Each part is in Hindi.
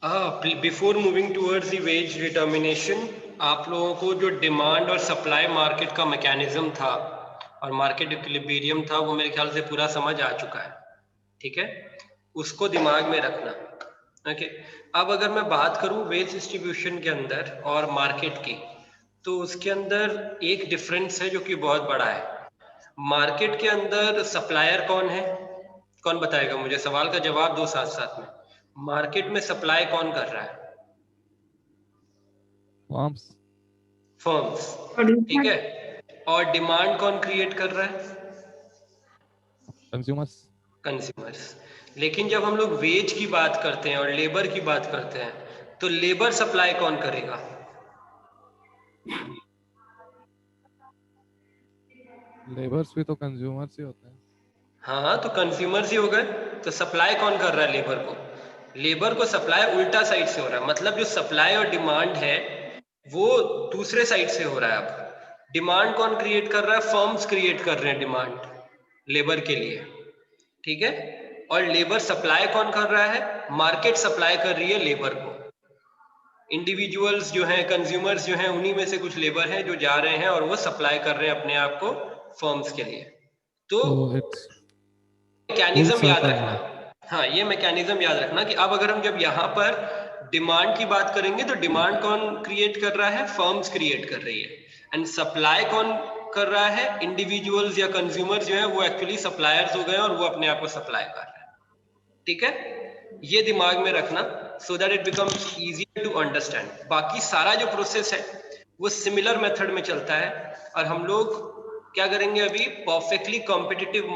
Before moving towards the wage determination, आप लोगों को जो डिमांड और सप्लाई मार्केट का मैकेनिज्म था और मार्केट इक्विलिब्रियम था वो मेरे ख्याल से पूरा समझ आ चुका है। ठीक है, उसको दिमाग में रखना। ओके, अब अगर मैं बात करूं वेज डिस्ट्रीब्यूशन के अंदर और मार्केट की, तो उसके अंदर एक डिफरेंस है जो कि बहुत बड़ा है। मार्केट के अंदर सप्लायर कौन है? कौन बताएगा मुझे? सवाल का जवाब दो साथ साथ में। मार्केट में सप्लाई कौन कर रहा है? फर्म्स। ठीक है, और डिमांड कौन क्रिएट कर रहा है? कंज्यूमर्स। कंज्यूमर्स। लेकिन जब हम लोग वेज की बात करते हैं और लेबर की बात करते हैं, तो लेबर सप्लाई कौन करेगा? लेबर्स भी तो कंज्यूमर्स ही होते हैं। हाँ, तो कंज्यूमर्स ही हो गए। तो सप्लाई कौन कर रहा है लेबर को? लेबर को सप्लाई उल्टा साइड से हो रहा है। मतलब जो सप्लाई और डिमांड है वो दूसरे साइड से हो रहा है। अब डिमांड कौन क्रिएट कर रहा है? फर्म्स क्रिएट कर रहे हैं डिमांड लेबर के लिए। ठीक है, और लेबर सप्लाई कौन कर रहा है? मार्केट सप्लाई कर रही है लेबर को। इंडिविजुअल्स जो हैं, कंज्यूमर्स जो हैं, उन्हीं में से कुछ लेबर हैं जो जा रहे हैं और वो सप्लाई कर रहे हैं अपने आप को फर्म्स के लिए। तो इट्स फुल मैकेनिज्म याद सर्कल रखना। नाउ। हाँ, ये मैकेनिज्म याद रखना कि अब अगर हम जब यहाँ पर डिमांड की बात करेंगे तो डिमांड कौन क्रिएट कर रहा है? फर्म्स क्रिएट कर रही है। एंड सप्लाई कौन कर रहा है? इंडिविजुअल्स या कंज्यूमर्स जो है वो एक्चुअली सप्लायर्स हो गए और वो अपने आप को सप्लाई कर रहे हैं। ठीक है, ये दिमाग में रखना so that it becomes easier to understand. बाकी सारा जो प्रोसेस है वो सिमिलर मेथड में चलता है। और हम लोग क्या करेंगे अभी? परफेक्टली कॉम्पिटिटिव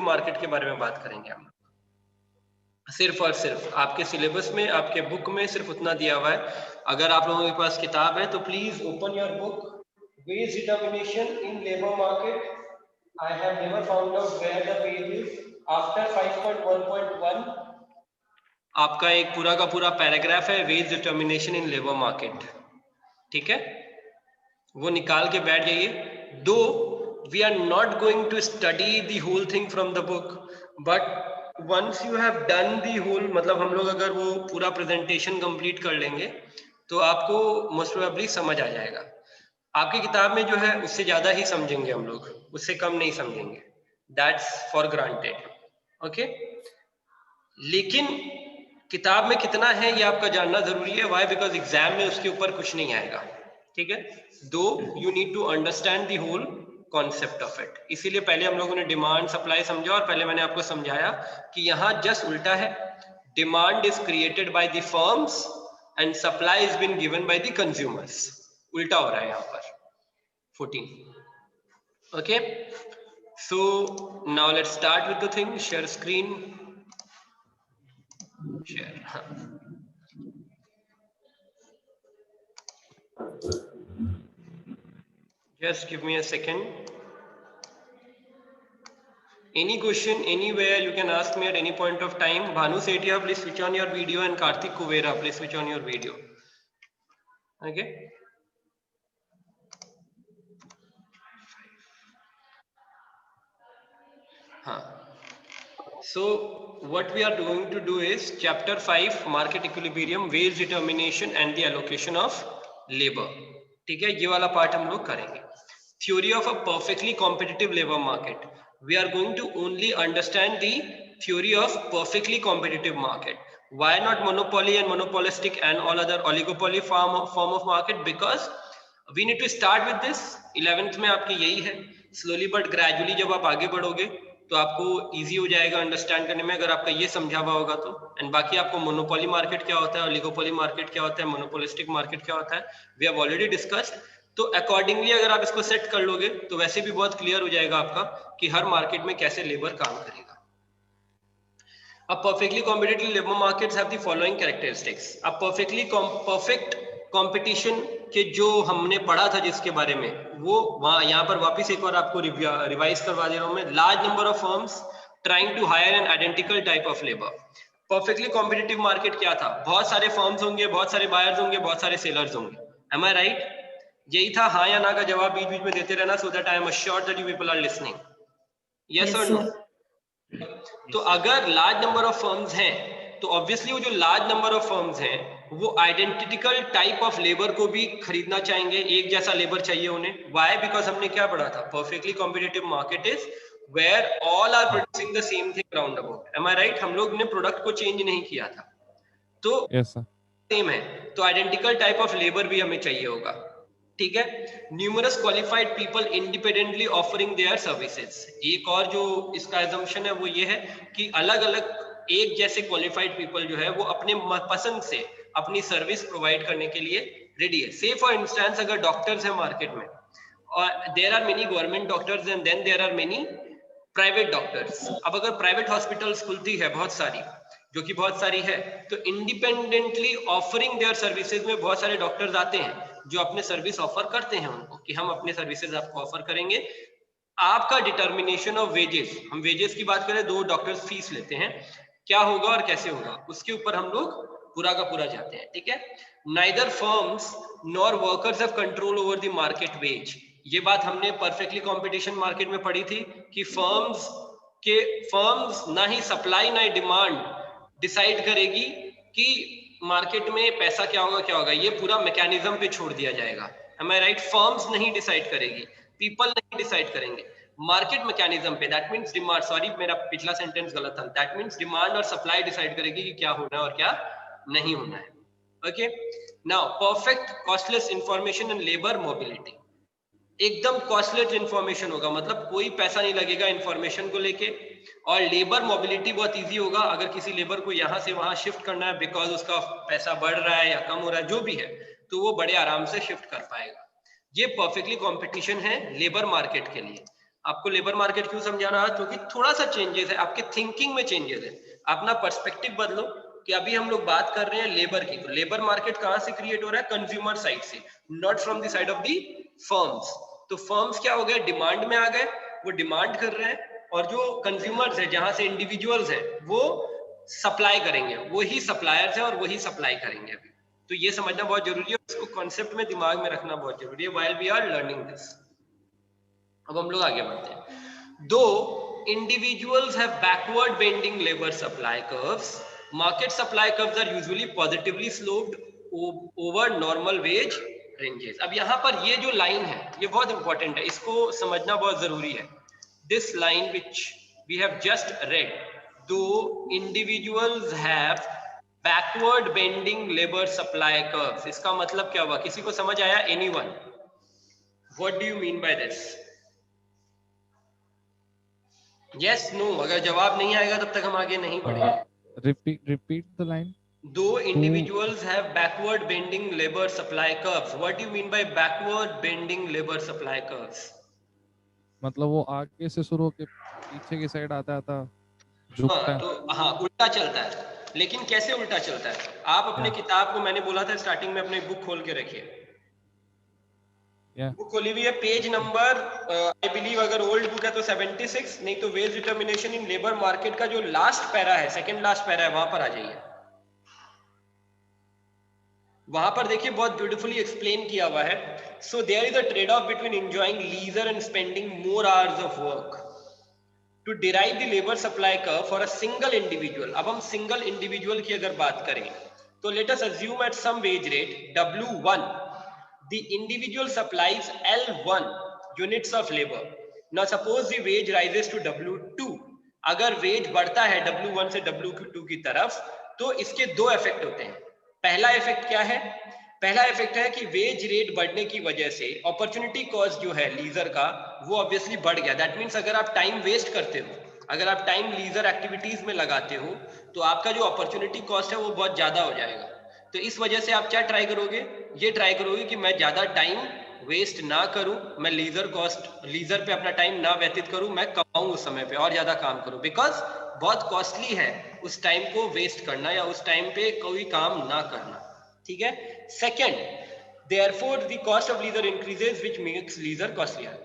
मार्केट के बारे में बात करेंगे हम। सिर्फ और सिर्फ आपके सिलेबस में, आपके बुक में सिर्फ उतना दिया हुआ है। अगर आप लोगों के पास किताब है तो please open your book, wage determination in labour market. I have never found out where the page is. After 5.1.1 आपका एक पूरा का पूरा पैराग्राफ है wage determination in labour market. ठीक है, वो निकाल के बैठ जाइए। Though we are not going to study the whole thing from the book, but once you have done the whole, मतलब हम लोग अगर वो पूरा प्रेजेंटेशन कंप्लीट कर लेंगे तो आपको मोस्ट प्रोबेबली समझ आ जाएगा। आपकी किताब में जो है उससे ज्यादा ही समझेंगे हम लोग, उससे कम नहीं समझेंगे। That's for granted. ओके, लेकिन किताब में कितना है ये आपका जानना जरूरी है। वाई? बिकॉज एग्जाम में उसके ऊपर कुछ नहीं आएगा। ठीक है, though you need to understand the whole concept of it. इसीलिए पहले हम लोगों ने डिमांड सप्लाई समझा और पहले मैंने आपको समझाया कि यहाँ जस्ट उल्टा है। Demand is created by the firms and supply is been given by the consumers. उल्टा हो रहा है यहाँ पर। 14। Okay, so now let's start with the thing. Share screen. Share, हाँ। Just give me a second. Any question anywhere you can ask me at any point of time. Bhanu Sethia, please switch on your video, and Karthik Kuvera, please switch on your video. Okay. So what we are going to do is chapter 5 market equilibrium, wage determination and the allocation of labor. ठीक है, ये वाला पार्ट हम लोग करेंगे। Theory of a perfectly competitive labor market. We are going to only understand the theory of perfectly competitive market. Why not monopoly and monopolistic and all other oligopoly form of market? Because we need to start with this. 11th में आपकी यही है। Slowly but gradually जब आप आगे बढ़ोगे तो आपको इजी हो जाएगा अंडरस्टैंड करने में, अगर आपका ये समझा हुआ होगा तो। एंड बाकी आपको मोनोपोली मार्केट क्या होता है, ओलिगोपोली मार्केट क्या होता है, मोनोपोलिस्टिक मार्केट क्या होता है, वी हैव ऑलरेडी डिस्कस्ड। तो अकॉर्डिंगली अगर आप इसको सेट कर लोगे तो वैसे भी बहुत क्लियर हो जाएगा आपका कि हर मार्केट में कैसे लेबर काम करेगा। अब perfectly competitive labor markets have the following characteristics. अब perfect competition के जो हमने पढ़ा था जिसके बारे में, वो वहाँ यहाँ पर वापस एक बार आपको रिवाइज करवा दे रहा हूँ मैं। Large number of firms trying to hire an identical type of labor. Perfectly competitive market क्या था? बहुत सारे फर्म्स होंगे, बहुत सारे बायर्स होंगे, बहुत सारे सेलर्स होंगे। Am I right? यही था हाँ या ना का जवाब बीच बीच में देते रहना, so that I am assured that you people are listening. Yes or no? तो अगर लार्ज नंबर ऑफ फर्म्स हैं तो ऑब्वियसली वो जो लार्ज नंबर ऑफ फर्म्स हैं वो आइडेंटिकल टाइप ऑफ लेबर को भी खरीदना चाहेंगे, एक जैसा लेबर चाहिए उन्हें। व्हाई? बिकॉज हमने क्या पढ़ा था, perfectly competitive market is where all are producing the same thing round about. Am I right? हम लोग ने प्रोडक्ट को चेंज नहीं किया था, तो यस सर, सेम है, तो आइडेंटिकल टाइप ऑफ लेबर भी हमें चाहिए होगा। ठीक है, numerous qualified people independently offering their services. एक और जो इसका एजम्पशन है वो ये है कि अलग अलग एक जैसे क्वालिफाइड पीपल जो है वो अपने पसंद से अपनी सर्विस प्रोवाइड करने के लिए रेडी है। से फॉर इंस्टेंस अगर डॉक्टर्स है मार्केट में, और there are many government doctors and then there are many private doctors. अब अगर प्राइवेट हॉस्पिटल्स खुलती है बहुत सारी, जो कि बहुत सारी है, तो इंडिपेंडेंटली ऑफरिंग देयर सर्विसेज में बहुत सारे डॉक्टर्स आते हैं जो अपने सर्विस ऑफर करते हैं उनको कि हम अपने सर्विसेज आपको ऑफर करेंगे। आपका डिटर्मिनेशन ऑफ वेजेस, हम वेजेस की बात करें, 2 डॉक्टर्स फीस लेते हैं, क्या होगा और कैसे होगा उसके ऊपर हम लोग पूरा का पूरा जाते हैं। ठीक है, neither firms nor workers have control over the market wage. ये बात हमने परफेक्टली कंपटीशन मार्केट में पढ़ी थी कि फर्म्स ना ही सप्लाई ना ही डिमांड डिसाइड करेगी कि मार्केट में पैसा क्या होगा, ये पूरा मैकेनिज्म पे छोड़ दिया जाएगा। M I right? फर्म्स नहीं डिसाइड करेगी, पीपल नहीं डिसाइड करेंगे, मार्केट मैकेनिज्म पे। दैट मींस डिमांड, सॉरी मेरा पिछला सेंटेंस गलत था, दैट मींस डिमांड और सप्लाई डिसाइड करेगी कि क्या होना है और क्या नहीं होना है। Okay, now perfect costless information and labour mobility. एकदम कॉस्टलेस इंफॉर्मेशन होगा, मतलब कोई पैसा नहीं लगेगा इंफॉर्मेशन को लेके, और लेबर मोबिलिटी बहुत इजी होगा। अगर किसी लेबर को यहाँ से वहां शिफ्ट करना है बिकॉज उसका पैसा बढ़ रहा है या कम हो रहा है, जो भी है, तो वो बड़े आराम से शिफ्ट कर पाएगा। ये परफेक्टली कंपटीशन है लेबर मार्केट के लिए। आपको लेबर मार्केट क्यों समझाना? क्योंकि थोड़ा सा चेंजेस है, आपके थिंकिंग में चेंजेस है, अपना पर्सपेक्टिव बदलो। कि अभी हम लोग बात कर रहे हैं लेबर की, तो लेबर मार्केट कहाँ से क्रिएट हो रहा है? कंज्यूमर साइड से, not from the side of the firms. तो फर्म्स क्या हो गए? डिमांड में आ गए, वो डिमांड कर रहे हैं, और जो कंज्यूमर्स है, जहां से इंडिविजुअल्स है, वो सप्लाई करेंगे, वही सप्लायर्स है और वही सप्लाई करेंगे अभी। तो ये समझना बहुत जरूरी है, इसको कॉन्सेप्ट में दिमाग में रखना बहुत जरूरी है while we are learning this. अब हम लोग आगे बढ़ते हैं। दो individuals have backward bending labor supply curves, market supply curves are usually positively sloped over normal wage ranges। अब यहाँ पर ये जो लाइन है ये बहुत इंपॉर्टेंट है, इसको समझना बहुत जरूरी है। This line which we have just read, though individuals have backward bending labor supply curves, इसका मतलब क्या हुआ? किसी को समझ आया? Anyone? What do you mean by this? Yes, no, अगर जवाब नहीं आएगा तब तक हम आगे नहीं बढ़ेंगे। repeat the line. Though individuals have backward bending labor supply curves, what do you mean by backward bending labor supply curves? मतलब वो आगे से शुरू होके पीछे की साइड आता झुकता है। तो हाँ, उल्टा चलता है। लेकिन कैसे उल्टा चलता है? आप अपने किताब को, मैंने बोला था स्टार्टिंग में, अपने बुक खोल के रखिए। बुक खोली हुई है, पेज नंबर आई बिलीव, अगर ओल्ड बुक है तो 76, नहीं तो veg determination in labour market का जो लास्ट पैरा है, सेकंड लास्ट पैरा है, वहां पर आ जाइए। वहां पर देखिए बहुत ब्यूटीफुली एक्सप्लेन किया हुआ है। So there is a trade off between enjoying leisure and spending more hours of work to derive the labour supply curve for a single individual. अब हम सिंगल इंडिविजुअल की अगर बात करें तो let us assume at some wage rate W1 the individual supplies L1 units of labor. Now suppose the wage rises to W2. अगर वेज बढ़ता है W1 से W2 की तरफ, तो इसके दो इफेक्ट होते हैं। पहला इफेक्ट क्या है? पहला इफेक्ट है कि वेज रेट बढ़ने की वजह से अपॉर्चुनिटी कॉस्ट जो है लीजर का, वो ऑब्वियसली बढ़ गया। दैट मीन्स अगर आप टाइम वेस्ट करते हो, अगर आप टाइम लीजर एक्टिविटीज में लगाते हो, तो आपका जो अपॉर्चुनिटी कॉस्ट है वो बहुत ज्यादा हो जाएगा। तो इस वजह से आप क्या ट्राई करोगे? ये ट्राई करोगे कि मैं ज्यादा टाइम वेस्ट ना करूं, मैं लीजर पे अपना टाइम ना व्यतीत करूं, मैं कमाऊं उस समय पे और ज्यादा काम करूं, बिकॉज बहुत कॉस्टली है उस टाइम को वेस्ट करना या उस टाइम पे कोई काम ना करना। ठीक है। Second, therefore the cost of leisure increases which makes leisure costlier.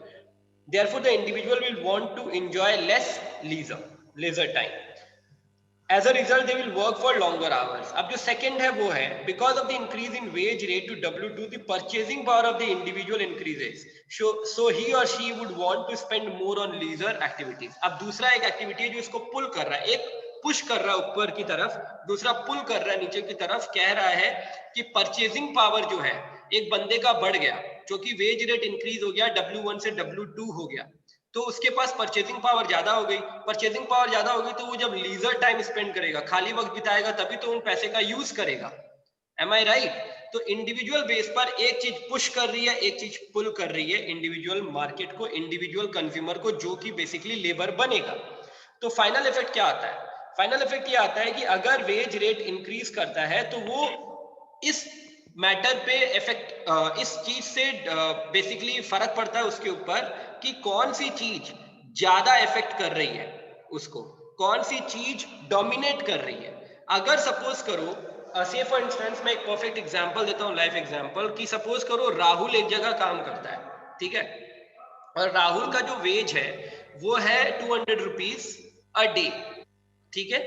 Therefore the individual will want to enjoy less leisure time. As a result, they will work for longer hours. अब जो second है वो है, because of the increase in wage rate to W2, the purchasing power of the individual increases. So he or she would want to spend more on leisure activities. अब दूसरा एक activity है जो इसको pull कर रहा है, एक पुश कर रहा है ऊपर की तरफ, दूसरा पुल कर रहा है नीचे की तरफ। कह रहा है कि परचेजिंग पावर जो है एक बंदे का बढ़ गया, क्योंकि वेज रेट इंक्रीज हो गया, W1 से W2 हो गया, तो उसके पास परचेजिंग पावर ज्यादा हो गई। परचेजिंग पावर ज्यादा होगी तो वो जब लीजर टाइम स्पेंड करेगा, खाली वक्त बिताएगा, तभी तो उन पैसे का यूज करेगा। M I right? तो इंडिविजुअल बेस पर एक चीज पुश कर रही है, एक चीज पुल कर रही है इंडिविजुअल मार्केट को, इंडिविजुअल कंज्यूमर को, जो कि बेसिकली लेबर बनेगा। तो फाइनल इफेक्ट क्या आता है? फाइनल इफेक्ट ये आता है कि अगर वेज रेट इंक्रीज करता है तो वो इस मैटर पे इफेक्ट, इस चीज से बेसिकली फर्क पड़ता है उसके ऊपर कि कौन सी चीज ज्यादा इफेक्ट कर रही है उसको, कौन सी चीज डोमिनेट कर रही है। अगर सपोज करो, से फॉर इंस्टेंस मैं एक परफेक्ट एग्जांपल देता हूँ, लाइफ एग्जांपल, कि सपोज करो राहुल एक जगह काम करता है, ठीक है, और राहुल का जो वेज है वो है 200 रुपीज अ डे, ठीक है,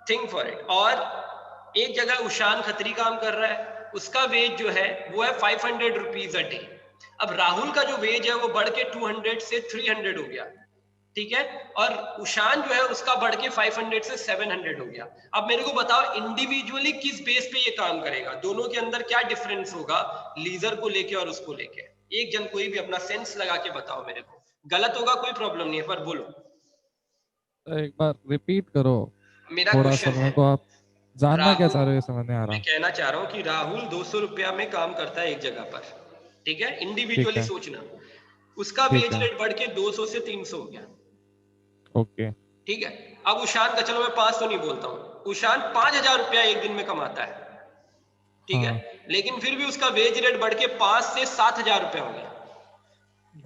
थिंक फॉर इट। और एक जगह उशान खत्री काम कर रहा है, उसका वेज जो है वो है 500 रुपीज अ डे। अब राहुल का जो वेज है वो बढ़ के 200 से 300 हो गया, ठीक है, और उशान जो है उसका बढ़ के 500 से 700 हो गया। अब मेरे को बताओ इंडिविजुअली किस बेस पे ये काम करेगा, दोनों के अंदर क्या डिफरेंस होगा लीजर को लेके और उसको लेके? एक जन कोई भी अपना सेंस लगा के बताओ मेरे को, गलत होगा कोई प्रॉब्लम नहीं है, पर बोलो। एक बार रिपीट करो मेरा थोड़ा सा, क्वेश्चन है, मेरे को आप जानना क्या चाह रहे हो, राहुल, समझ नहीं आ मैं रहा। कहना चाह रहा हूँ कि राहुल 200 रुपया में काम करता है एक जगह पर, ठीक है, ठीक इंडिविजुअली है। सोचना, उसका ठीक वेज है। रेट बढ़ के 200 से 300 हो गया, ओके। ठीक है। अब उशान का, चलो मैं 500 नहीं बोलता हूँ, उशान 5,000 रुपया एक दिन में कमाता है, ठीक है, हाँ। लेकिन फिर भी उसका वेज रेट बढ़ के 5 से 7,000 रुपया हो गया।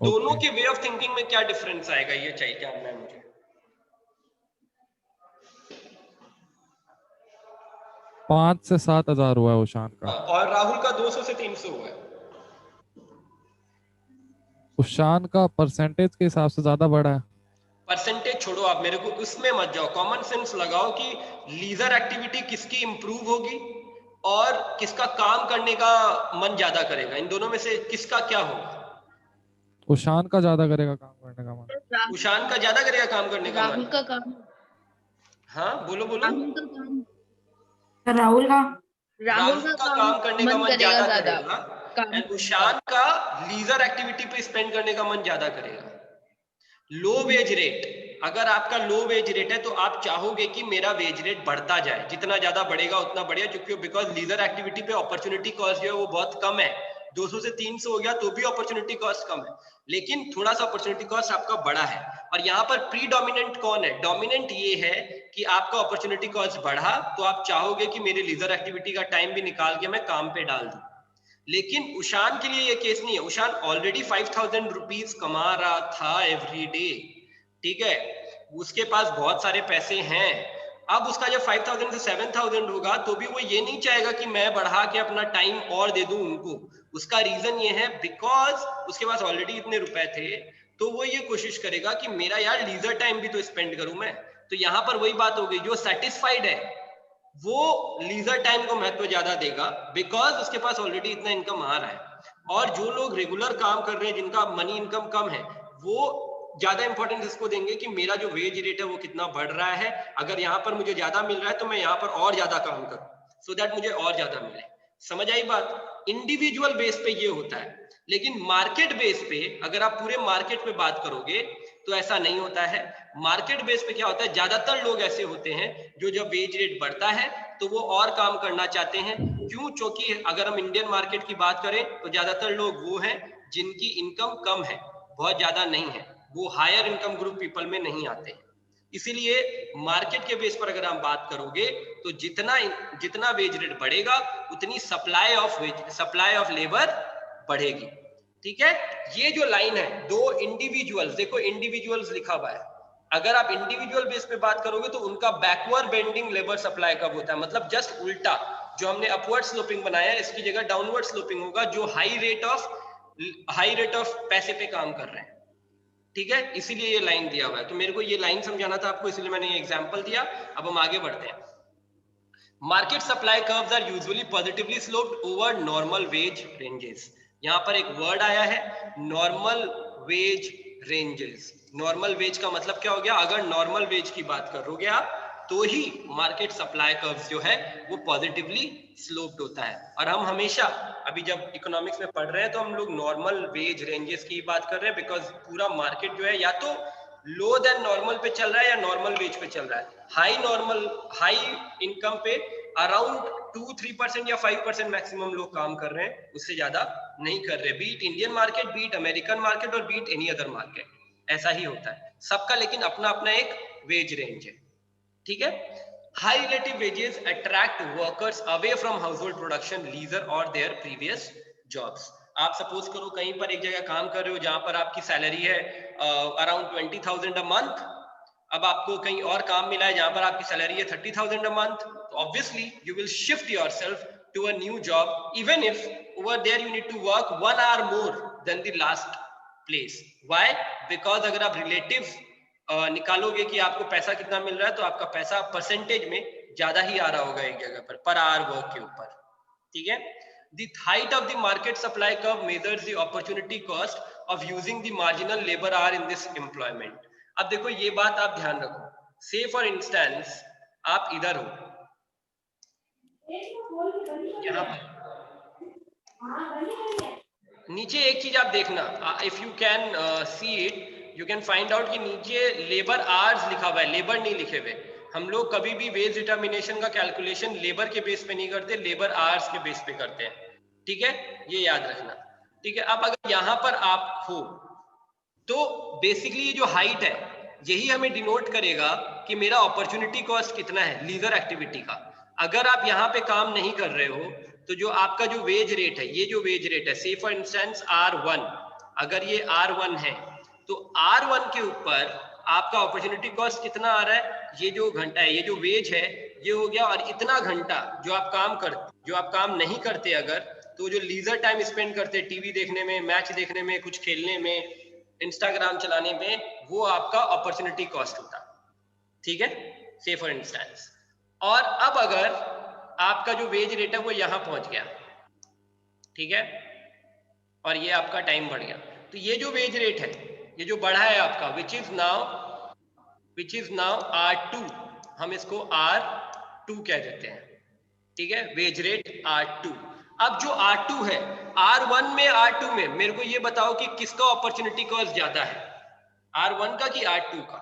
दोनों ओके। के वे ऑफ थिंकिंग में क्या डिफरेंस आएगा, ये चाहिए जानना है मुझे। 5 से 7 हजार हुआ है उशान का। और राहुल का 200 से 300 हुआ है। उशान का परसेंटेज के हिसाब से ज्यादा बड़ा है। परसेंटेज छोड़ो, आप मेरे को उसमें मत जाओ, कॉमन सेंस लगाओ कि लीजर एक्टिविटी किसकी इंप्रूव होगी और किसका काम करने का मन ज्यादा करेगा, इन दोनों में से किसका क्या होगा? उशान का ज्यादा करेगा काम करने का मन। उशान का ज्यादा करेगा काम करने का राहुल मन। का काम, हाँ बोलो बोलो। राहुल का काम, राहुल का राहुल राहुल का का काम काम करने का मन मन करेगा ज्यादा ज्यादा करेगा, काम एंड करने का। उशान का लीजर एक्टिविटी पे स्पेंड करने का मन ज्यादा करेगा। लो वेज रेट, अगर आपका लो वेज रेट है तो आप चाहोगे कि मेरा वेज रेट बढ़ता जाए, जितना ज्यादा बढ़ेगा उतना बढ़िया, क्योंकि बिकॉज लीजर एक्टिविटी पे अपॉर्चुनिटी कॉस्ट जो है वो बहुत कम है, 200 से 300 हो गया तो भी अपॉर्चुनिटी कॉस्ट कम है, लेकिन थोड़ा सा अपॉर्चुनिटी कॉस्ट आपका बड़ा है। और यहाँ पर प्री डोमिनेंट कौन है? डोमिनेंट ये है कि आपका अपॉर्चुनिटी कॉस्ट बढ़ा तो आप चाहोगे कि मेरे लीजर एक्टिविटी का टाइम भी निकाल के मैं काम पे डाल दूं। लेकिन उशान के लिए ये केस नहीं है, उशान ऑलरेडी 5,000 रुपीज कमा रहा था एवरी डे, ठीक है, उसके पास बहुत सारे पैसे हैं। अब उसका जब 5,000 से 7,000 होगा तो भी वो ये नहीं चाहेगा कि मैं बढ़ा के अपना टाइम और दे दूं उनको। उसका रीजन ये है बिकॉज उसके पास ऑलरेडी इतने रुपए थे, तो वो ये कोशिश करेगा कि मेरा यार लीजर टाइम भी तो स्पेंड करूं मैं। तो यहाँ पर वही बात हो गई, जो सेटिस्फाइड है वो लीजर टाइम को महत्व ज्यादा देगा बिकॉज उसके पास ऑलरेडी इतना इनकम आ रहा है। और जो लोग रेगुलर काम कर रहे हैं, जिनका मनी इनकम कम है, वो ज्यादा इंपॉर्टेंस इसको देंगे कि मेरा जो वेज रेट है वो कितना बढ़ रहा है, अगर यहाँ पर मुझे ज्यादा मिल रहा है तो मैं यहाँ पर और ज्यादा काम करूं सो दैट मुझे और ज्यादा मिले। समझ आई बात? इंडिविजुअल बेस पे ये होता है, लेकिन मार्केट बेस पे अगर आप पूरे मार्केट पे बात करोगे तो ऐसा नहीं होता है। मार्केट बेस पे क्या होता है, ज्यादातर लोग ऐसे होते हैं जो जब वेज रेट बढ़ता है तो वो और काम करना चाहते हैं। क्यों? क्योंकि अगर हम इंडियन मार्केट की बात करें तो ज्यादातर लोग वो हैं जिनकी इनकम कम है, बहुत ज्यादा नहीं है, वो हायर इनकम ग्रुप पीपल में नहीं आते हैं। इसीलिए मार्केट के बेस पर अगर हम बात करोगे तो जितना जितना वेज रेट बढ़ेगा उतनी सप्लाई ऑफ लेबर बढ़ेगी, ठीक है। ये जो लाइन है, दो इंडिविजुअल्स, देखो इंडिविजुअल्स लिखा हुआ है, अगर आप इंडिविजुअल बेस पे बात करोगे तो उनका बैकवर्ड बेंडिंग लेबर सप्लाई कब होता है, मतलब जस्ट उल्टा, जो हमने अपवर्ड स्लोपिंग बनाया है इसकी जगह डाउनवर्ड स्लोपिंग होगा, जो हाई रेट ऑफ पैसे पे काम कर रहे हैं, ठीक है। इसीलिए ये लाइन दिया हुआ है, तो मेरे को ये लाइन समझाना था आपको, इसलिए मैंने ये एग्जांपल दिया। अब हम आगे बढ़ते हैं। Market supply curves are usually positively sloped over normal wage ranges. यहाँ पर एक वर्ड आया है normal wage ranges. Normal wage का मतलब क्या हो गया? अगर नॉर्मल वेज की बात करोगे आप तो ही मार्केट सप्लाई कर्व्स जो है वो पॉजिटिवली स्लोप्ड होता है। और हम हमेशा अभी जब इकोनॉमिक्स में पढ़ रहे हैं तो हम लोग नॉर्मल वेज रेंजेस की बात कर रहे हैं, बिकॉज पूरा मार्केट जो है या तो लो देन नॉर्मल पे चल रहा है या नॉर्मल वेज पे चल रहा है। हाई इनकम पे अराउंड 2-3% या 5% मैक्सिमम लोग काम कर रहे हैं, उससे ज्यादा नहीं कर रहे, beat Indian market, beat American market और बीट एनी अदर मार्केट, ऐसा ही होता है सबका, लेकिन अपना अपना एक वेज रेंज है, ठीक है। High relative wages attract workers away from household production, leisure और देयर प्रीवियस जॉब्स। आप सपोज करो कहीं पर एक जगह काम कर रहे हो जहां पर आपकी सैलरी है अराउंड 20,000 अ मंथ, अब आपको कहीं और काम मिला है जहां पर आपकी सैलरी है 30,000 a month, so obviously you will shift yourself to a new job even if over there you need to work 1 hour more than the last place. Why? Because अगर आप रिलेटिव निकालोगे कि आपको पैसा कितना मिल रहा है, तो आपका पैसा परसेंटेज में ज्यादा ही आ रहा होगा एक जगह पर आवर वर्क के ऊपर, ठीक है। The height of the market supply curve measures the opportunity cost of using the marginal labor hour in this employment. अब देखो ये बात आप ध्यान रखो, say for instance आप इधर हो, यहाँ पर नीचे एक चीज आप देखना, if you can see it you can find out कि नीचे लेबर आवर्स लिखा हुआ है, लेबर नहीं लिखे हुए। हम लोग कभी भी वेज डिटर्मिनेशन का कैलकुलेशन लेबर के बेस पे नहीं करते, लेबर आवर्स के बेस पे करते हैं, ठीक है, ये याद रखना, ठीक है। अब अगर यहाँ पर आप हो तो बेसिकली ये जो हाइट है यही हमें डिनोट करेगा कि मेरा अपॉर्चुनिटी कॉस्ट कितना है लीजर एक्टिविटी का। अगर आप यहाँ पे काम नहीं कर रहे हो तो जो आपका जो वेज रेट है, ये जो वेज रेट है, से फॉर इंस्टेंस R1, अगर ये R1 है तो R1 के ऊपर आपका अपॉर्चुनिटी कॉस्ट कितना आ रहा है, ये जो घंटा है, ये जो वेज है ये हो गया, और इतना घंटा जो आप काम नहीं करते, अगर तो जो लीजर टाइम स्पेंड करते टीवी देखने में, मैच देखने में, कुछ खेलने में, इंस्टाग्राम चलाने में, वो आपका अपॉर्चुनिटी कॉस्ट होता, ठीक है, से फॉर इंस्टेंस। और अब अगर आपका जो वेज रेट है वो यहां पहुंच गया, ठीक है, और ये आपका टाइम बढ़ गया, तो ये जो वेज रेट है ये जो बढ़ा है आपका विच इज नाउ R2, हम इसको R2 कह देते हैं, ठीक है, वेज रेट R2। अब जो R2 है, R1 में R2 में मेरे को ये बताओ कि किसका अपॉर्चुनिटी कॉस्ट ज्यादा है, R1 का कि R2 का?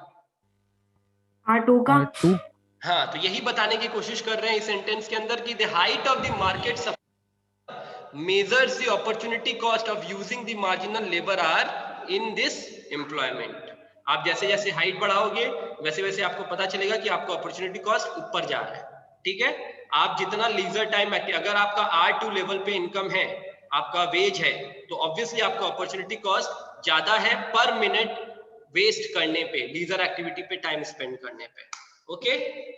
R2 का। R2। हाँ, तो यही बताने की कोशिश कर रहे हैं इस सेंटेंस के अंदर कि the height of the market measures the opportunity cost of using the marginal labor hour in this employment। आप जैसे जैसे हाइट बढ़ाओगे वैसे वैसे आपको पता चलेगा कि आपका अपॉर्चुनिटी कॉस्ट ऊपर जा रहा है, ठीक है। आप जितना लीजर टाइम, अगर आपका R2 लेवल पे इनकम है, आपका वेज है, तो ऑब्वियसली आपका अपॉर्चुनिटी कॉस्ट ज्यादा है पर मिनट वेस्ट करने पे, लीजर एक्टिविटी पे टाइम स्पेंड करने पे। Okay,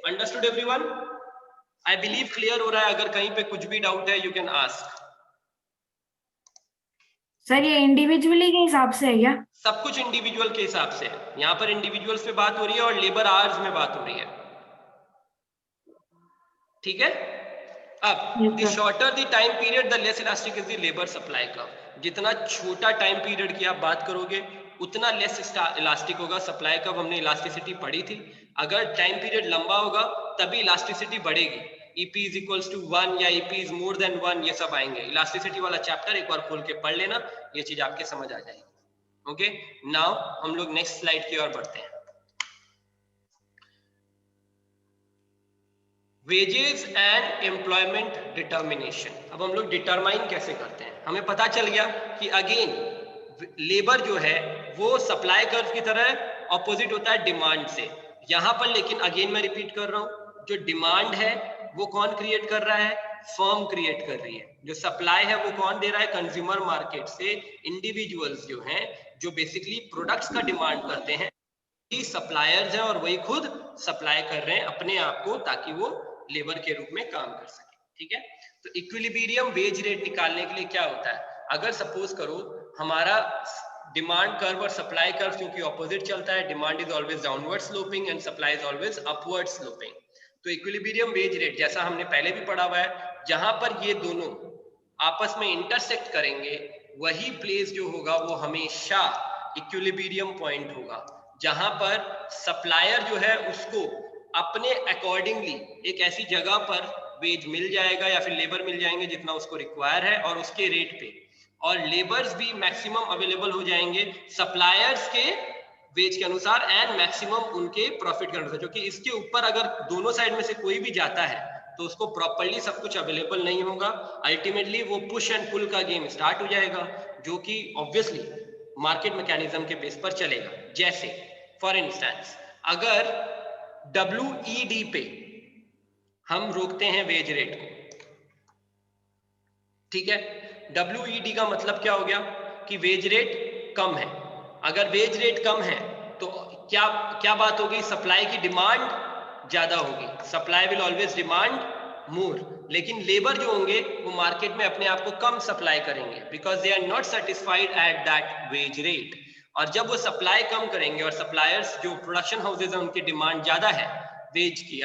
understood everyone? I believe clear हो रहा है। अगर कहीं पे कुछ भी डाउट है यू कैन आस्क। सर ये इंडिविजुअली के हिसाब से है क्या? सब कुछ इंडिविजुअल के हिसाब से है, यहाँ पर इंडिविजुअल्स पे बात हो रही है और लेबर आवर्स में बात हो रही है, ठीक है। अब the shorter the time period the less elastic is the labour supply curve. जितना छोटा टाइम पीरियड की आप बात करोगे उतना लेस इलास्टिक होगा सप्लाई कर्व। हमने इलास्टिसिटी पढ़ी थी, अगर टाइम पीरियड लंबा होगा तभी इलास्टिसिटी बढ़ेगी। EP is equals to 1 या EP is more than 1, ये सब आएंगे। इलास्टिसिटी वाला चैप्टर एक बार खोल के पढ़ लेना, ये चीज आपके समझ आ जाएगी। ओके, नाउ हम लोग नेक्स्ट स्लाइड की ओर बढ़ते हैं। Wages and employment determination. अब हम लोग डिटरमाइन कैसे करते हैं, हमें पता चल गया कि अगेन लेबर जो है वो सप्लाई कर्व की तरह ऑपोजिट होता है डिमांड से। यहां पर लेकिन अगेन मैं रिपीट कर रहा हूं, जो डिमांड है वो कौन क्रिएट कर रहा है, फर्म क्रिएट कर रही है। जो सप्लाई है वो कौन दे रहा है, कंज्यूमर मार्केट से इंडिविजुअल्स जो हैं, जो बेसिकली प्रोडक्ट्स का डिमांड करते हैं, सप्लायर्स हैं और वही खुद सप्लाई कर रहे हैं अपने आप को ताकि वो लेबर के रूप में काम कर सके, ठीक है। तो इक्विलिब्रियम वेज रेट निकालने के लिए क्या होता है, अगर सपोज करो हमारा डिमांड कर्व और सप्लाई कर्व क्योंकि ऑपोजिट चलता है, demand is always downward sloping and supply is always upward sloping. तो इक्विलिब्रियम वेज रेट जैसा हमने पहले भी पढ़ा हुआ है, जहां पर ये दोनों आपस में इंटरसेक्ट करेंगे वही प्लेस जो होगा वो हमेशा इक्विलिब्रियम पॉइंट होगा, जहां पर सप्लायर जो है उसको अपने अकॉर्डिंगली एक ऐसी जगह पर वेज मिल जाएगा या फिर लेबर मिल जाएंगे जितना उसको रिक्वायर है और उसके रेट पे, और लेबर्स भी मैक्सिमम अवेलेबल हो जाएंगे सप्लायर्स के वेज के अनुसार एंड मैक्सिमम उनके प्रॉफिट के अनुसार, क्योंकि इसके ऊपर अगर दोनों साइड में से कोई भी जाता है तो उसको प्रॉपर्ली सब कुछ अवेलेबल नहीं होगा। अल्टीमेटली वो पुश एंड पुल का गेम स्टार्ट हो जाएगा, जो कि ऑब्वियसली मार्केट मैकेनिज्म के बेस पर चलेगा। जैसे फॉर इंस्टेंस अगर WED पे हम रोकते हैं वेज रेट को, ठीक है, WED का मतलब क्या हो गया कि वेज रेट कम है। अगर वेज रेट कम है तो क्या क्या बात होगी, सप्लाई की डिमांड ज्यादा होगी, supply will always demand more, लेकिन लेबर जो होंगे वो मार्केट में अपने आप को कम सप्लाई करेंगे because they are not satisfied at that wage rate. और जब वो सप्लाई कम करेंगे और सप्लायर्स जो प्रोडक्शन हाउसेज हैं उनकी डिमांड ज्यादा है वेज की,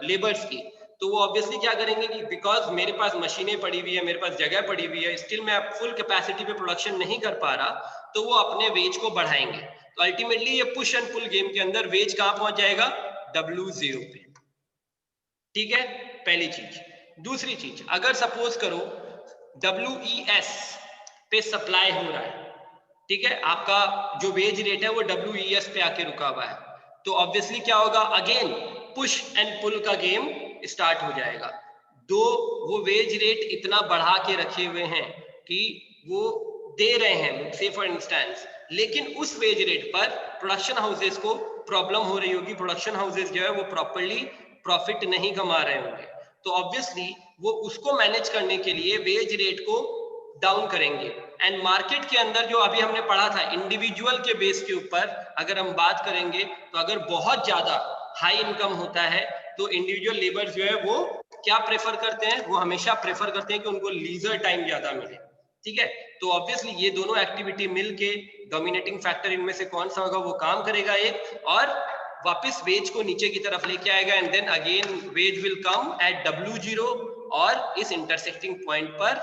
लेबर्स की, तो वो ऑब्वियसली क्या करेंगे कि बिकॉज मेरे पास मशीनें पड़ी हुई है, मेरे पास जगह पड़ी हुई है, स्टिल मैं फुल कैपेसिटी पे प्रोडक्शन नहीं कर पा रहा, तो वो अपने वेज को बढ़ाएंगे। तो अल्टीमेटली ये पुश एंड पुल गेम के अंदर वेज कहां पहुंच जाएगा, W0 पे। ठीक है, पहली चीज। दूसरी चीज, अगर सपोज करो WES पे सप्लाई हो रहा है, ठीक है, आपका जो वेज रेट है वो WES पे आके रुका हुआ है, तो ऑब्वियसली क्या होगा, अगेन पुश एंड पुल का गेम स्टार्ट हो जाएगा। दो वो वेज रेट इतना बढ़ा के रखे हुए हैं कि वो दे रहे हैं से फॉर इंस्टेंस, लेकिन उस वेज रेट पर प्रोडक्शन हाउसेस को प्रॉब्लम हो रही होगी, प्रोडक्शन हाउसेस जो है वो प्रॉपर्ली प्रॉफिट नहीं कमा रहे होंगे, तो ऑब्वियसली वो उसको मैनेज करने के लिए वेज रेट को डाउन करेंगे। एंड मार्केट के अंदर जो अभी हमने पढ़ा था इंडिविजुअल के बेस के ऊपर अगर हम बात करेंगे, तो अगर बहुत ज्यादा हाई इनकम होता है तो इंडिविजुअल लेबर जो है वो क्या प्रेफर करते हैं, वो हमेशा प्रेफर करते हैं कि उनको लीजर टाइम ज्यादा मिले। ठीक है, तो ऑब्वियसली ये दोनों एक्टिविटी मिलके डोमिनेटिंग फैक्टर इनमें से कौन सा होगा, वो काम करेगा एक, और वापस वेज को नीचे की तरफ लेके आएगा, and then again wage will come at W0 और इस इंटरसेक्टिंग पॉइंट पर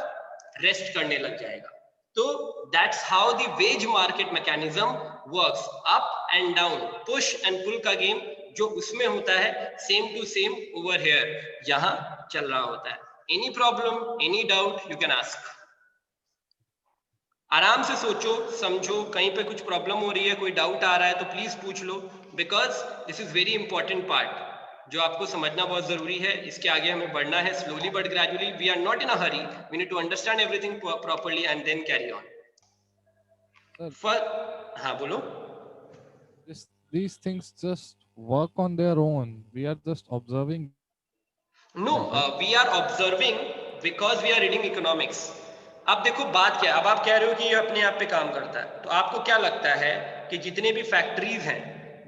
रेस्ट करने लग जाएगा। तो that's how the wage market mechanism works, up and down, push and pull का गेम जो उसमें होता है same to same over here यहां चल रहा होता है। Any problem, any doubt, you can ask. आराम से सोचो समझो, कहीं पे कुछ प्रॉब्लम हो रही है, कोई डाउट आ रहा है तो प्लीज पूछ लो, because this is very important part जो आपको समझना बहुत जरूरी है। इसके आगे हमें बढ़ना है slowly but gradually, we are not in a hurry, we need to understand everything properly and then carry on. हाँ बोलो। These things just work on their own. We are just observing. No, we are observing because we are reading economics. अब देखो बात क्या है, अब आप कह रहे हो कि ये अपने आप पे काम करता है, तो आपको क्या लगता है कि जितने भी फैक्ट्रीज हैं,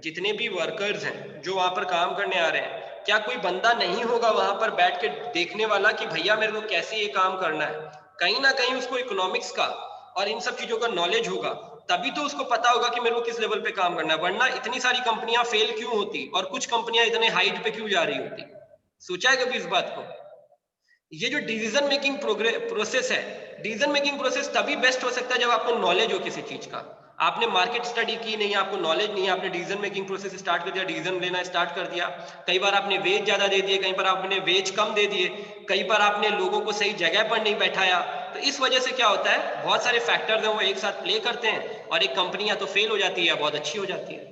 जितने भी वर्कर्स हैं जो वहां पर काम करने आ रहे हैं, क्या कोई बंदा नहीं होगा वहां पर बैठ के देखने वाला कि भैया मेरे को कैसे ये काम करना है? कहीं ना कहीं उसको इकोनॉमिक्स का और इन सब चीजों का नॉलेज होगा, तभी तो उसको पता होगा कि मेरे को किस लेवल पे काम करना है, वरना इतनी सारी कंपनियां फेल क्यों होती और कुछ कंपनियां इतने हाइट पे क्यों जा रही होती? सोचा है कभी इस बात को? ये जो डिसीजन मेकिंग प्रोसेस है, डिसीजन मेकिंग प्रोसेस तभी बेस्ट हो सकता है जब आपको नॉलेज हो किसी चीज का। आपने मार्केट स्टडी की नहीं, आपको नॉलेज नहीं है, आपने डिसीजन मेकिंग प्रोसेस स्टार्ट कर दिया, डिसीजन लेना स्टार्ट कर दिया, कई बार आपने वेज ज्यादा दे दिए, कई बार आपने वेज कम दे दिए, कई बार आपने लोगों को सही जगह पर नहीं बैठाया, तो इस वजह से क्या होता है, बहुत सारे फैक्टर्स हैं वो एक साथ प्ले करते हैं और एक कंपनी या तो फेल हो जाती है या बहुत अच्छी हो जाती है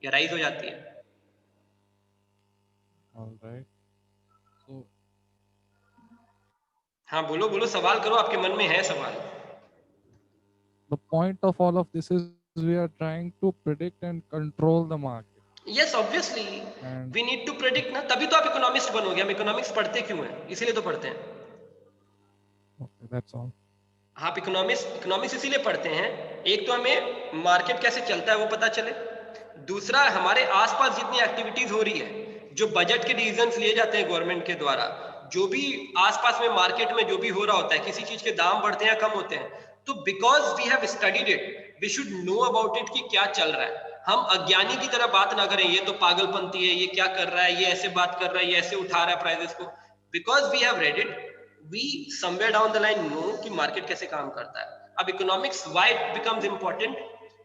या राइज हो जाती है। All right. So हाँ बोलो बोलो, सवाल करो, आपके मन में है सवाल। the point of all of this is we are trying to predict and control the market. Yes, obviously And we need to predict ना, तभी तो आप इकोनॉमिस्ट बनोगे। हम इकोनॉमिक्स पढ़ते क्यों हैं? इसीलिए तो पढ़ते हैं। okay, that's all. आप इकोनॉमिक्स इसीलिए पढ़ते हैं, एक तो हमें मार्केट कैसे चलता है वो पता चले, दूसरा हमारे आसपास जितनी एक्टिविटीज हो रही है, जो बजट के डिसीजंस लिए जाते हैं गवर्नमेंट के द्वारा, जो भी आसपास में मार्केट में जो भी हो रहा होता है, किसी चीज के दाम बढ़ते हैं या कम होते हैं, तो because we have studied it we should know about it कि क्या चल रहा है। हम अज्ञानी की तरह बात ना करें, ये तो पागलपंती है, ये क्या कर रहा है, ये ऐसे बात कर रहा है, ये ऐसे उठा रहा है प्राइसेस को। Because we have read it, we somewhere down the line know कि मार्केट कैसे काम करता है। अब economics why it becomes important,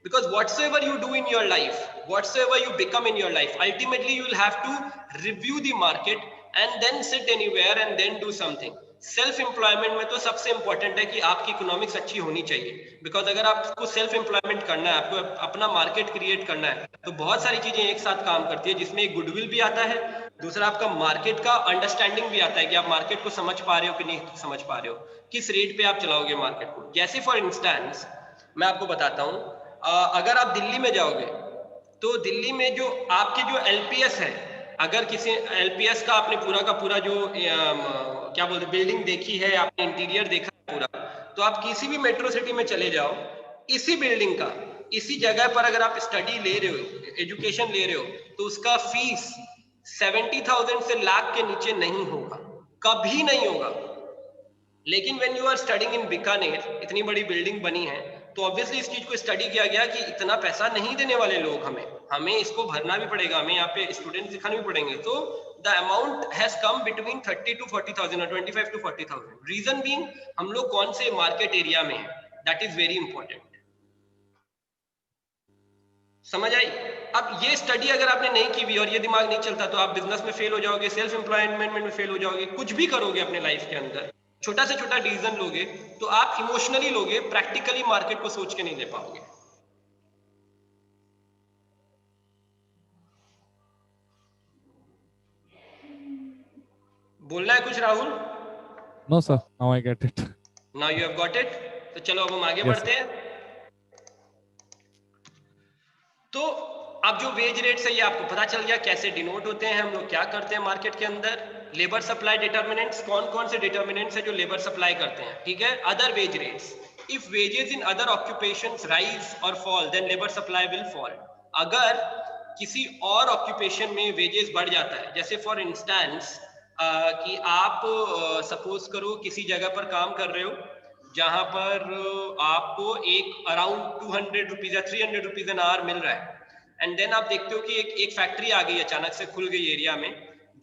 Because whatsoever you do in your life, whatsoever you become in your life, ultimately you will have to review the market and then sit anywhere and then do something. Self employment में तो सबसे इंपॉर्टेंट है कि आपकी इकोनॉमिक्स अच्छी होनी चाहिए, बिकॉज अगर आपको सेल्फ एम्प्लॉयमेंट करना है, आपको अपना मार्केट क्रिएट करना है, तो बहुत सारी चीजें एक साथ काम करती है, जिसमें एक गुडविल भी आता है, दूसरा आपका मार्केट का अंडरस्टैंडिंग भी आता है कि आप मार्केट को समझ पा रहे हो कि नहीं समझ पा रहे हो, किस रेट पे आप चलाओगे मार्केट को। जैसे फॉर इंस्टेंस मैं आपको बताता हूँ, अगर आप दिल्ली में जाओगे तो दिल्ली में जो आपके जो एलपीएस है, अगर किसी एलपीएस का आपने पूरा का पूरा जो क्या बोलते बिल्डिंग देखी है, आपने इंटीरियर देखा है पूरा, तो आप किसी भी मेट्रो सिटी में चले जाओ, इसी बिल्डिंग का इसी जगह पर अगर आप स्टडी ले रहे हो, एजुकेशन ले रहे हो, तो उसका फीस 70,000 से लाख के नीचे नहीं होगा, कभी नहीं होगा। लेकिन when you are studying in Bikaner, इतनी बड़ी बिल्डिंग बनी है, तो ऑब्वियसली इस चीज को स्टडी किया गया कि इतना पैसा नहीं देने वाले लोग, हमें इसको भरना भी पड़ेगा, हमें यहाँ पे स्टूडेंट दिखाने भी पड़ेंगे, तो the amount has come between 30 to 40,000 और 25 to 40,000। रीजन बीइंग हम लोग कौन से मार्केट एरिया में है, दैट इज वेरी इंपॉर्टेंट। समझ आई? अब ये स्टडी अगर आपने नहीं की हुई और ये दिमाग नहीं चलता, तो आप बिजनेस में फेल हो जाओगे, सेल्फ एम्प्लॉयमेंट में फेल हो जाओगे, कुछ भी करोगे अपने लाइफ के अंदर, छोटा से छोटा डिसीजन लोगे तो आप इमोशनली लोगे, प्रैक्टिकली मार्केट को सोच के नहीं ले पाओगे। बोलना है कुछ Rahul? No sir, now I get it. Now you have got it? तो चलो अब हम आगे Yes, बढ़ते हैं। तो अब जो वेज रेट्स है ये आपको पता चल गया कैसे डिनोट होते हैं, हम लोग क्या करते हैं मार्केट के अंदर। लेबर सप्लाई डिटर्मिनेंट्स, कौन कौन से डिटर्मिनेंट्स है जो लेबर सप्लाई करते हैं, ठीक है। Other wage rates, if wages in other occupations rise और fall then labour supply will fall. अगर किसी और ऑक्यूपेशन में वेजेस बढ़ जाता है, जैसे फॉर इंस्टेंस कि आप सपोज करो किसी जगह पर काम कर रहे हो जहां पर आपको एक अराउंड 200 रुपीज या 300 रुपीज एन आवर मिल रहा है, एंड देन आप देखते हो कि एक फैक्ट्री आ गई, अचानक से खुल गई एरिया में,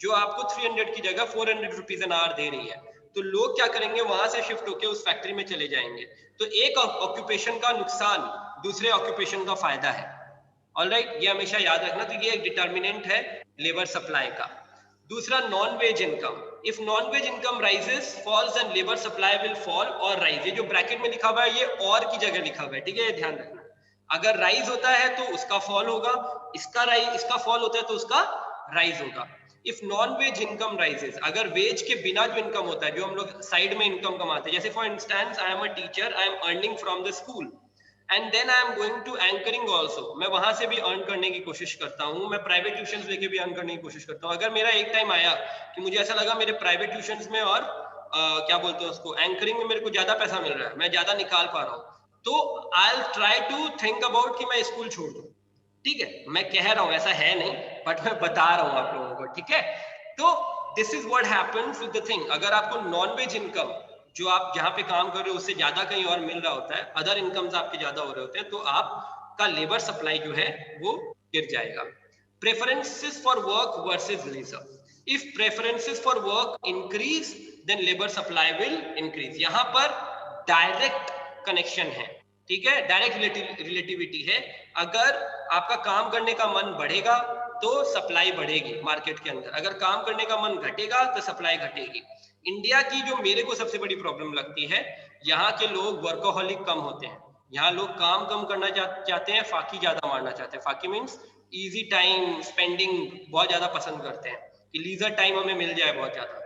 जो आपको 300 की जगह 400 रुपीज एन आवर दे रही है, तो लोग क्या करेंगे, वहां से शिफ्ट होकर उस फैक्ट्री में चले जाएंगे। तो एक ऑक्यूपेशन का नुकसान दूसरे ऑक्यूपेशन का फायदा है। ऑलराइट, ये हमेशा याद रखना। तो ये एक डिटर्मिनेंट है लेबर सप्लाई का। दूसरा non wage income, if non wage income rises falls and labour supply will fall और राइज। ये जो ब्रैकेट में लिखा हुआ है ये और की जगह लिखा हुआ है, ठीक है, ये ध्यान रखना। अगर राइज होता है तो उसका फॉल होगा, इसका फॉल होता है तो उसका राइज होगा। If non wage income rises, अगर वेज के बिना जो इनकम होता है, जो हम लोग साइड में इनकम कमाते हैं, जैसे for instance I am a teacher, I am earning from the school and then I am going to anchoring also, मैं वहां से भी अर्न करने की कोशिश करता हूँ, मैं प्राइवेट ट्यूशन लेके भी अर्न करने की कोशिश करता हूँ। अगर मेरा एक टाइम आया कि मुझे ऐसा लगा मेरे प्राइवेट ट्यूशन में और क्या बोलते हैं उसको, एंकरिंग में मेरे को ज्यादा पैसा मिल रहा है, मैं ज्यादा निकाल पा रहा हूँ, तो I will try to think about कि मैं स्कूल छोड़ दूं। ठीक है, मैं कह रहा हूँ, ऐसा है नहीं, बट मैं बता रहा हूँ आप लोगों को, ठीक है। तो this is what happens with the thing. अगर आपको नॉन वेज इनकम जो आप जहां पे काम कर रहे हो उससे ज्यादा कहीं और मिल रहा होता है, अदर इनकम्स आपके ज्यादा हो रहे होते हैं, तो आपका लेबर सप्लाई जो है वो गिर जाएगा। Preferences for work versus leisure, if preferences for work increase then labour supply will increase. यहाँ पर डायरेक्ट कनेक्शन है, ठीक है, डायरेक्ट रिलेटिविटी है। अगर आपका काम करने का मन बढ़ेगा तो सप्लाई बढ़ेगी मार्केट के अंदर, अगर काम करने का मन घटेगा तो सप्लाई घटेगी। इंडिया की जो मेरे को सबसे बड़ी प्रॉब्लम लगती है, यहाँ के लोग वर्कोहॉलिक कम होते हैं। यहाँ लोग काम कम करना चाहते हैं, फाकी ज्यादा मारना चाहते हैं। फाकी मीन्स इजी टाइम स्पेंडिंग बहुत ज्यादा पसंद करते हैं कि लीजर टाइम हमें मिल जाए बहुत ज्यादा।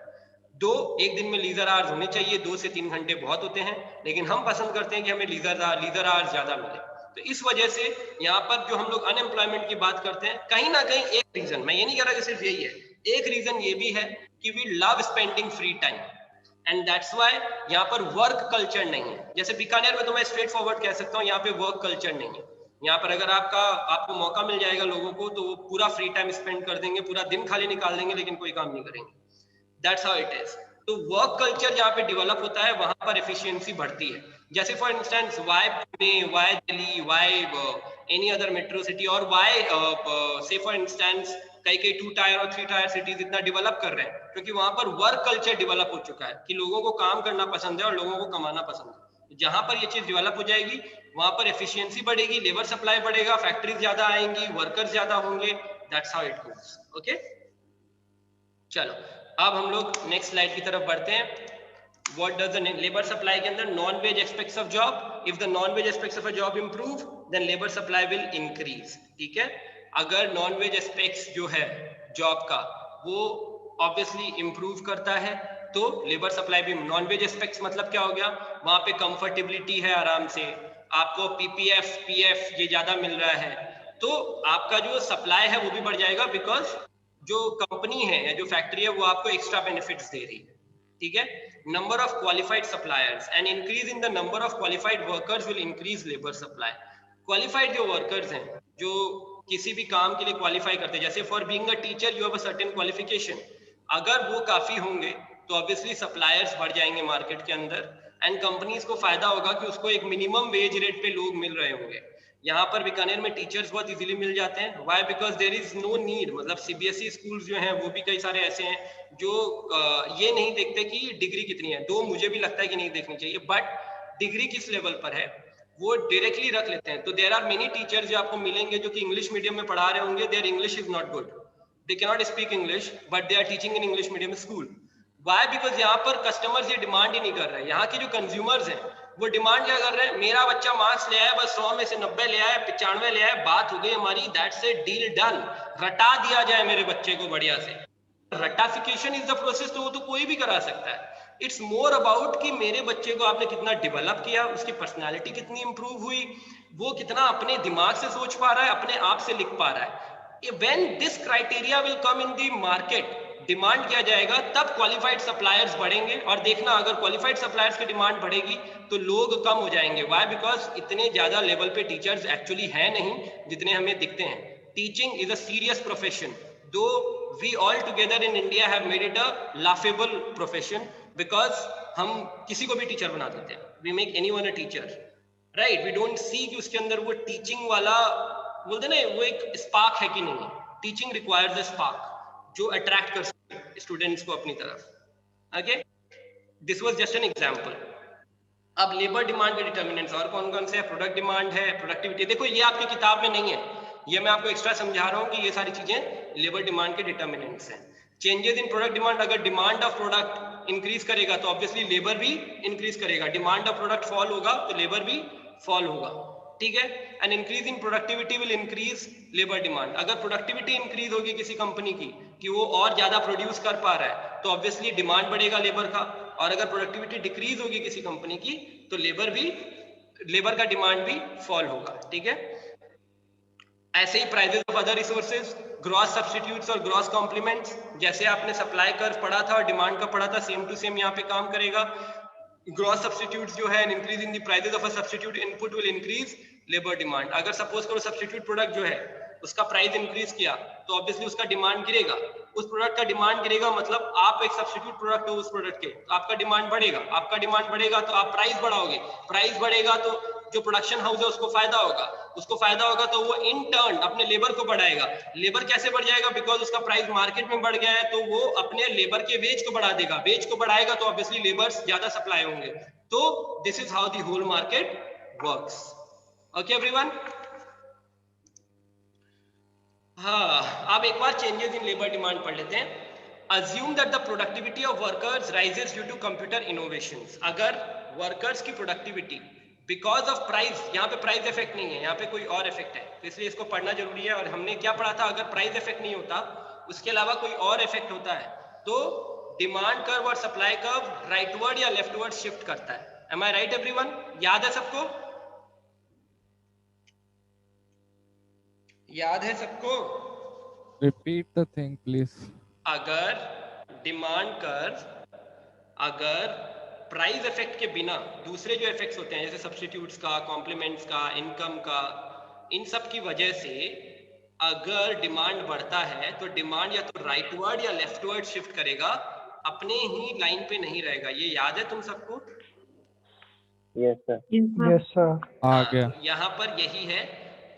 एक दिन में लीजर आवर्स होने चाहिए, 2 से 3 घंटे बहुत होते हैं, लेकिन हम पसंद करते हैं कि हमें लीजर आवर्स ज्यादा मिले। तो इस वजह से यहाँ पर जो हम लोग अनएम्प्लॉयमेंट की बात करते हैं, कहीं ना कहीं एक रीजन, मैं ये नहीं कह रहा कि सिर्फ यही है, एक रीजन ये भी है कि we love spending free time and that's why यहाँ पर वर्क कल्चर नहीं है। जैसे बीकानेर में तो मैं स्ट्रेट फॉरवर्ड कह सकता हूँ, यहाँ पे वर्क कल्चर नहीं है। यहाँ पर अगर आपको मौका मिल जाएगा लोगों को, तो वो पूरा फ्री टाइम स्पेंड कर देंगे, पूरा दिन खाली निकाल देंगे, लेकिन कोई काम नहीं करेंगे। That's how it is. तो वर्क कल्चर जहाँ पे डेवलप होता है वहां पर एफिशिएंसी बढ़ती है। जैसे for instance why Pune, why Delhi, why any other metro city, और व्हाई से फॉर इंस्टेंस कई 2 टायर और 3 टायर सिटीज इतना डेवलप कर रहे हैं, क्योंकि वहां पर वर्क कल्चर डेवलप हो चुका है कि लोगों को काम करना पसंद है और लोगों को कमाना पसंद है। जहां पर ये चीज डेवलप हो जाएगी वहां पर एफिशिएंसी बढ़ेगी, लेबर सप्लाई बढ़ेगा, फैक्ट्रीज ज्यादा आएंगी, वर्कर्स ज्यादा होंगे, that's how it goes. Okay, चलो अब हम लोग नेक्स्ट स्लाइड की तरफ बढ़ते हैं। What does the labor supply के अंदर non-wage aspects of job? If the non-wage aspects of a job improve, then labor supply will increase. ठीक है, अगर non-wage aspects जो है job का वो obviously improve करता है तो labor supply भी। non-wage aspects मतलब क्या हो गया, वहां पे comfortability है, आराम से आपको PPF, PF ये ज्यादा मिल रहा है, तो आपका जो supply है वो भी बढ़ जाएगा, because जो कंपनी है या जो फैक्ट्री है वो आपको एक्स्ट्रा बेनिफिट्स दे रही है। ठीक है, number of qualified suppliers and increase in the number of qualified workers will increase labour supply. Qualified जो वर्कर्स हैं जो किसी भी काम के लिए क्वालिफाई करते हैं, जैसे for being a teacher you have a certain qualification, अगर वो काफी होंगे तो ऑब्वियसली सप्लायर्स बढ़ जाएंगे मार्केट के अंदर एंड कंपनीज को फायदा होगा कि उसको एक मिनिमम वेज रेट पे लोग मिल रहे होंगे। यहाँ पर बीकानेर में टीचर्स बहुत इजीली मिल जाते हैं, why, because there is no need. मतलब सीबीएसई स्कूल्स जो हैं वो भी कई सारे ऐसे हैं जो ये नहीं देखते कि डिग्री कितनी है, दो मुझे भी लगता है कि नहीं देखनी चाहिए, बट डिग्री किस लेवल पर है वो डायरेक्टली रख लेते हैं। तो देयर आर मेनी टीचर्स जो आपको मिलेंगे जो कि इंग्लिश मीडियम में पढ़ा रहे होंगे, their English is not good, they can not speak English but they are teaching in English medium school. Why, because यहाँ पर कस्टमर्स ये डिमांड ही नहीं कर रहे हैं, यहाँ के जो कंज्यूमर्स हैं वो डिमांड क्या कर रहे हैं, मेरा बच्चा मार्क्स ले आया, बस 100 में से 90 ले आया, 95 ले आया, बात हो गई हमारी, दैट्स ए डील डन, रटा दिया जाए मेरे बच्चे को बढ़िया से। रटाफिकेशन इज द प्रोसेस, तो वो तो कोई भी करा सकता है। इट्स मोर अबाउट कि मेरे बच्चे को आपने कितना डेवलप किया, उसकी पर्सनैलिटी कितनी इंप्रूव हुई, वो कितना अपने दिमाग से सोच पा रहा है, अपने आप से लिख पा रहा है। When this criteria will come in the market, demand किया जाएगा, तब क्वालिफाइड सप्लायर्स बढ़ेंगे। और देखना अगर क्वालिफाइड सप्लायर्स की डिमांड बढ़ेगी तो लोग कम हो जाएंगे। व्हाई, बिकॉज इतने ज्यादा लेवल पे टीचर्स एक्चुअली है नहीं जितने हमें दिखते हैं। Teaching is a serious profession, though we all together in India have made it a laughable profession, because हम किसी को भी टीचर बना देते हैं, we make anyone a teacher, right. We don't see कि उसके अंदर वो टीचिंग वाला बोलते ना वो एक स्पार्क है कि नहीं। टीचिंग रिक्वायर्स अ स्पार्क जो अट्रैक्ट कर सके स्टूडेंट्स को अपनी तरफ। Okay, this was just an example. अब लेबर डिमांड के डिटर्मिनेंट्स और कौन कौन से हैं, प्रोडक्ट डिमांड है, प्रोडक्टिविटी। देखो ये आपकी किताब में नहीं है, ये मैं आपको एक्स्ट्रा समझा रहा हूँ कि ये सारी चीजें लेबर डिमांड के डिटर्मिनेंट्स हैं। चेंजेस इन प्रोडक्ट डिमांड, अगर डिमांड ऑफ प्रोडक्ट इंक्रीज करेगा तो ऑब्वियसली लेबर भी इंक्रीज करेगा, डिमांड ऑफ प्रोडक्ट फॉल होगा तो लेबर भी फॉल होगा। ठीक है, and increase in productivity will increase labour demand. अगर प्रोडक्टिविटी इंक्रीज होगी किसी कंपनी की कि वो और ज्यादा प्रोड्यूस कर पा रहा है तो ऑब्वियसली डिमांड बढ़ेगा लेबर का, और अगर प्रोडक्टिविटी डिक्रीज होगी किसी कंपनी की तो लेबर का डिमांड भी फॉल होगा। ठीक है, ऐसे ही prices of other resources, gross substitutes और ग्रॉस कॉम्प्लीमेंट्स, जैसे आपने सप्लाई कर्व पढ़ा था और डिमांड का पढ़ा था, सेम टू सेम यहाँ पे काम करेगा। ग्रॉस सब्स्टिट्यूट्स जो है increase in the prices of a substitute input will increase labour demand. अगर सपोज करो सब्स्टिट्यूट प्रोडक्ट जो है उसका प्राइस इंक्रीज किया तो ऑब्वियसली उसका डिमांड गिरेगा, उस प्रोडक्ट का डिमांड गिरेगा, मतलब आप एक सब्स्टिट्यूट प्रोडक्ट हो उस प्रोडक्ट के तो आपका डिमांड बढ़ेगा, आपका डिमांड बढ़ेगा तो आप प्राइस बढ़ाओगे, प्राइस बढ़ेगा तो जो प्रोडक्शन हाउस है उसको फायदा होगा, उसको फायदा होगा तो वो इन टर्न अपने लेबर को बढ़ाएगा। लेबर कैसे बढ़ जाएगा, बिकॉज उसका प्राइस मार्केट में बढ़ गया है तो वो अपने लेबर के वेज को बढ़ा देगा, वेज को बढ़ाएगा तो ऑब्वियसली लेबर्स ज्यादा सप्लाई होंगे। तो this is how the whole market works. Okay everyone, हाँ अब एक बार चेंजेस इन लेबर डिमांड पढ़ लेते हैं। Assume that the productivity of workers rises due to computer innovations. अगर वर्कर्स की प्रोडक्टिविटी बिकॉज ऑफ प्राइस, यहाँ पे प्राइस इफेक्ट नहीं है, यहाँ पे कोई और इफेक्ट है, तो इसलिए इसको पढ़ना जरूरी है। और हमने क्या पढ़ा था, अगर प्राइस इफेक्ट नहीं होता उसके अलावा कोई और इफेक्ट होता है तो डिमांड कर्व और सप्लाई कर्व राइटवर्ड या लेफ्टवर्ड शिफ्ट करता है। एम आई राइट एवरीवन, याद है सबको, याद है सबको? Repeat the thing, please. अगर डिमांड कर्व अगर प्राइस इफेक्ट के बिना दूसरे जो इफेक्ट्स होते हैं जैसे सब्स्टिट्यूट्स का, कॉम्प्लीमेंट्स का, इनकम का, इन सब की वजह से अगर डिमांड बढ़ता है तो डिमांड या तो राइटवर्ड या लेफ्टवर्ड शिफ्ट करेगा, अपने ही लाइन पे नहीं रहेगा। ये याद है तुम सबको? Yes sir. Yes, sir. आ गया। तो यहाँ पर यही है,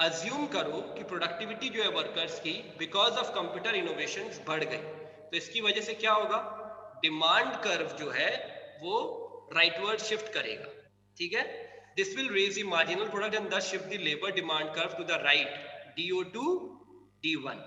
अज्यूम करो कि प्रोडक्टिविटी जो है वर्कर्स की बिकॉज ऑफ कंप्यूटर इनोवेशंस बढ़ गई, तो इसकी वजह से क्या होगा, डिमांड कर्व जो है वो राइटवर्ड शिफ्ट करेगा। ठीक है, this will raise the marginal product and thus shift the labor demand curve to the right, DO2 D1,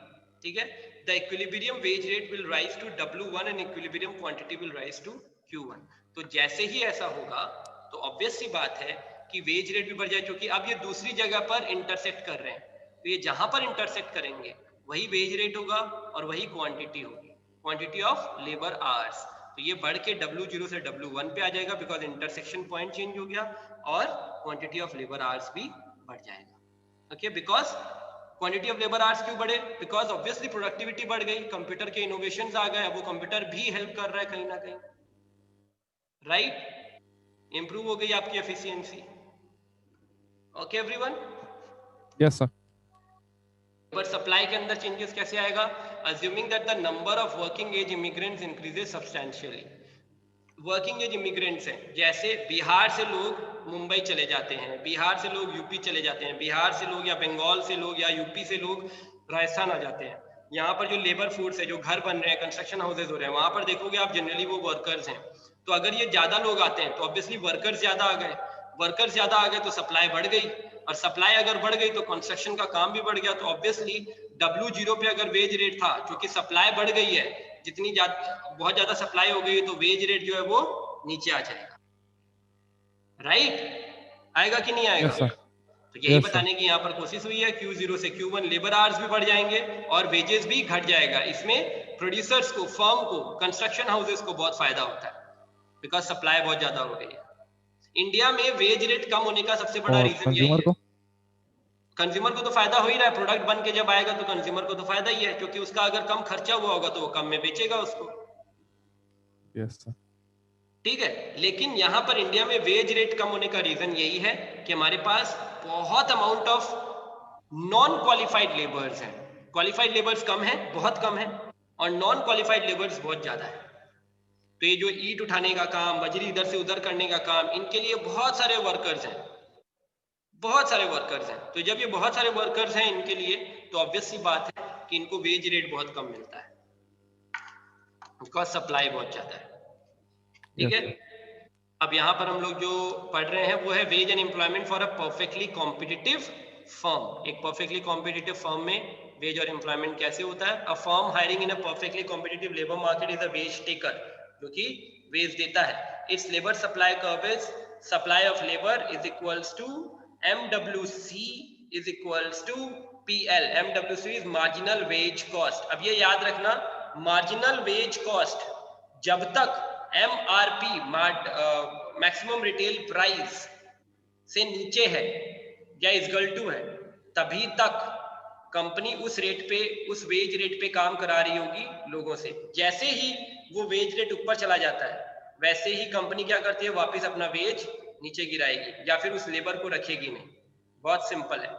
ठीक है। The equilibrium wage rate will rise to W1 and equilibrium quantity will rise to Q1। तो जैसे ही ऐसा होगा तो ऑब्वियस सी बात है कि वेज रेट भी बढ़ जाए, क्योंकि अब ये दूसरी जगह पर इंटरसेक्ट कर रहे हैं, तो ये जहां पर इंटरसेक्ट करेंगे वही वेज रेट होगा और वही क्वांटिटी होगी, क्वांटिटी ऑफ लेबर आवर्स। तो ये बढ़ के W0 से W1 पे आ जाएगा बिकॉज इंटरसेक्शन पॉइंट चेंज हो गया, और क्वांटिटी ऑफ लेबर आवर्स भी बढ़ जाएगा। Okay, because quantity of labour hours क्यों बढ़े? बिकॉज ऑब्वियसली प्रोडक्टिविटी बढ़ गई, कंप्यूटर के इनोवेशंस आ गए, अब वो कंप्यूटर भी हेल्प कर रहा है कहीं ना कहीं, राइट? इंप्रूव हो गई आपकी efficiency. Okay everyone? Yes sir. पर सप्लाई के अंदर चेंजेस कैसे आएगा? Assuming that the number of working age immigrants increases substantially. Working age immigrants हैं, जैसे बिहार से लोग मुंबई चले जाते हैं, बिहार से लोग यूपी चले जाते हैं, बिहार से लोग या बंगाल से लोग या यूपी से लोग राजस्थान आ जाते हैं। यहाँ पर जो लेबर फोर्स है, जो घर बन रहे हैं, कंस्ट्रक्शन हाउसेज हो रहे हैं, वहां पर देखोगे आप जनरली वो वर्कर्स हैं। तो अगर ये ज्यादा लोग आते हैं तो ऑब्वियसली वर्कर्स ज्यादा आ गए, वर्कर्स ज्यादा आ गए तो सप्लाई बढ़ गई, और सप्लाई अगर बढ़ गई तो कंस्ट्रक्शन का काम भी बढ़ गया। तो ऑब्वियसली W0 पे अगर वेज रेट था, क्योंकि सप्लाई बढ़ गई है, जितनी बहुत ज्यादा सप्लाई हो गई तो वेज रेट जो है वो नीचे आ जाएगा, राइट? आएगा कि नहीं आएगा? Yes sir. तो यही Yes, बताने की यहाँ पर कोशिश हुई है। Q0 से Q1 लेबर आवर्स भी बढ़ जाएंगे और वेजेस भी घट जाएगा। इसमें प्रोड्यूसर्स को, फर्म को, कंस्ट्रक्शन हाउसेस को बहुत फायदा होता है बिकॉज सप्लाई बहुत ज्यादा हो गई है। इंडिया में वेज रेट कम होने का सबसे बड़ा और रीजन यही कंज्यूमर है। को? कंज्यूमर को तो फायदा हो ही रहा है, प्रोडक्ट बन के जब आएगा तो कंज्यूमर को तो फायदा ही है, क्योंकि उसका अगर कम खर्चा हुआ होगा तो वो कम में बेचेगा उसको। Yes sir. ठीक है, लेकिन यहाँ पर इंडिया में वेज रेट कम होने का रीजन यही है कि हमारे पास बहुत amount of non qualified labours हैं। क्वालिफाइड लेबर्स कम है, बहुत कम है, और नॉन क्वालिफाइड लेबर्स बहुत ज्यादा है। तो ये जो ईंट उठाने का काम, बजरी इधर से उधर करने का काम, इनके लिए बहुत सारे वर्कर्स हैं, बहुत सारे वर्कर्स हैं। तो जब ये बहुत सारे वर्कर्स हैं इनके लिए, तो ऑब्वियस सी बात है कि इनको वेज रेट बहुत कम मिलता है बिकॉज सप्लाई बहुत ज्यादा है। ठीक है, अब यहाँ पर हम लोग जो पढ़ रहे हैं वो है wage and employment for a perfectly competitive firm. एक परफेक्टली कॉम्पिटिटिव फर्म में वेज और एम्प्लॉयमेंट कैसे होता है? A firm hiring in a perfectly competitive labour market is a wage taker, जो कि वेज देता है। It's labour supply curve is supply of labour is equals to MWC is equals to PL। MWC is marginal wage cost. अब ये याद रखना, मार्जिनल वेज कॉस्ट जब तक MRP मैक्सिमम रिटेल प्राइस से नीचे है या इक्वल टू है, तभी तक कंपनी उस रेट पे, उस वेज रेट पे काम करा रही होगी लोगों से। जैसे ही वो वेज रेट ऊपर चला जाता है, वैसे ही कंपनी क्या करती है, वापस अपना वेज नीचे गिराएगी या फिर उस लेबर को रखेगी नहीं। बहुत सिंपल है,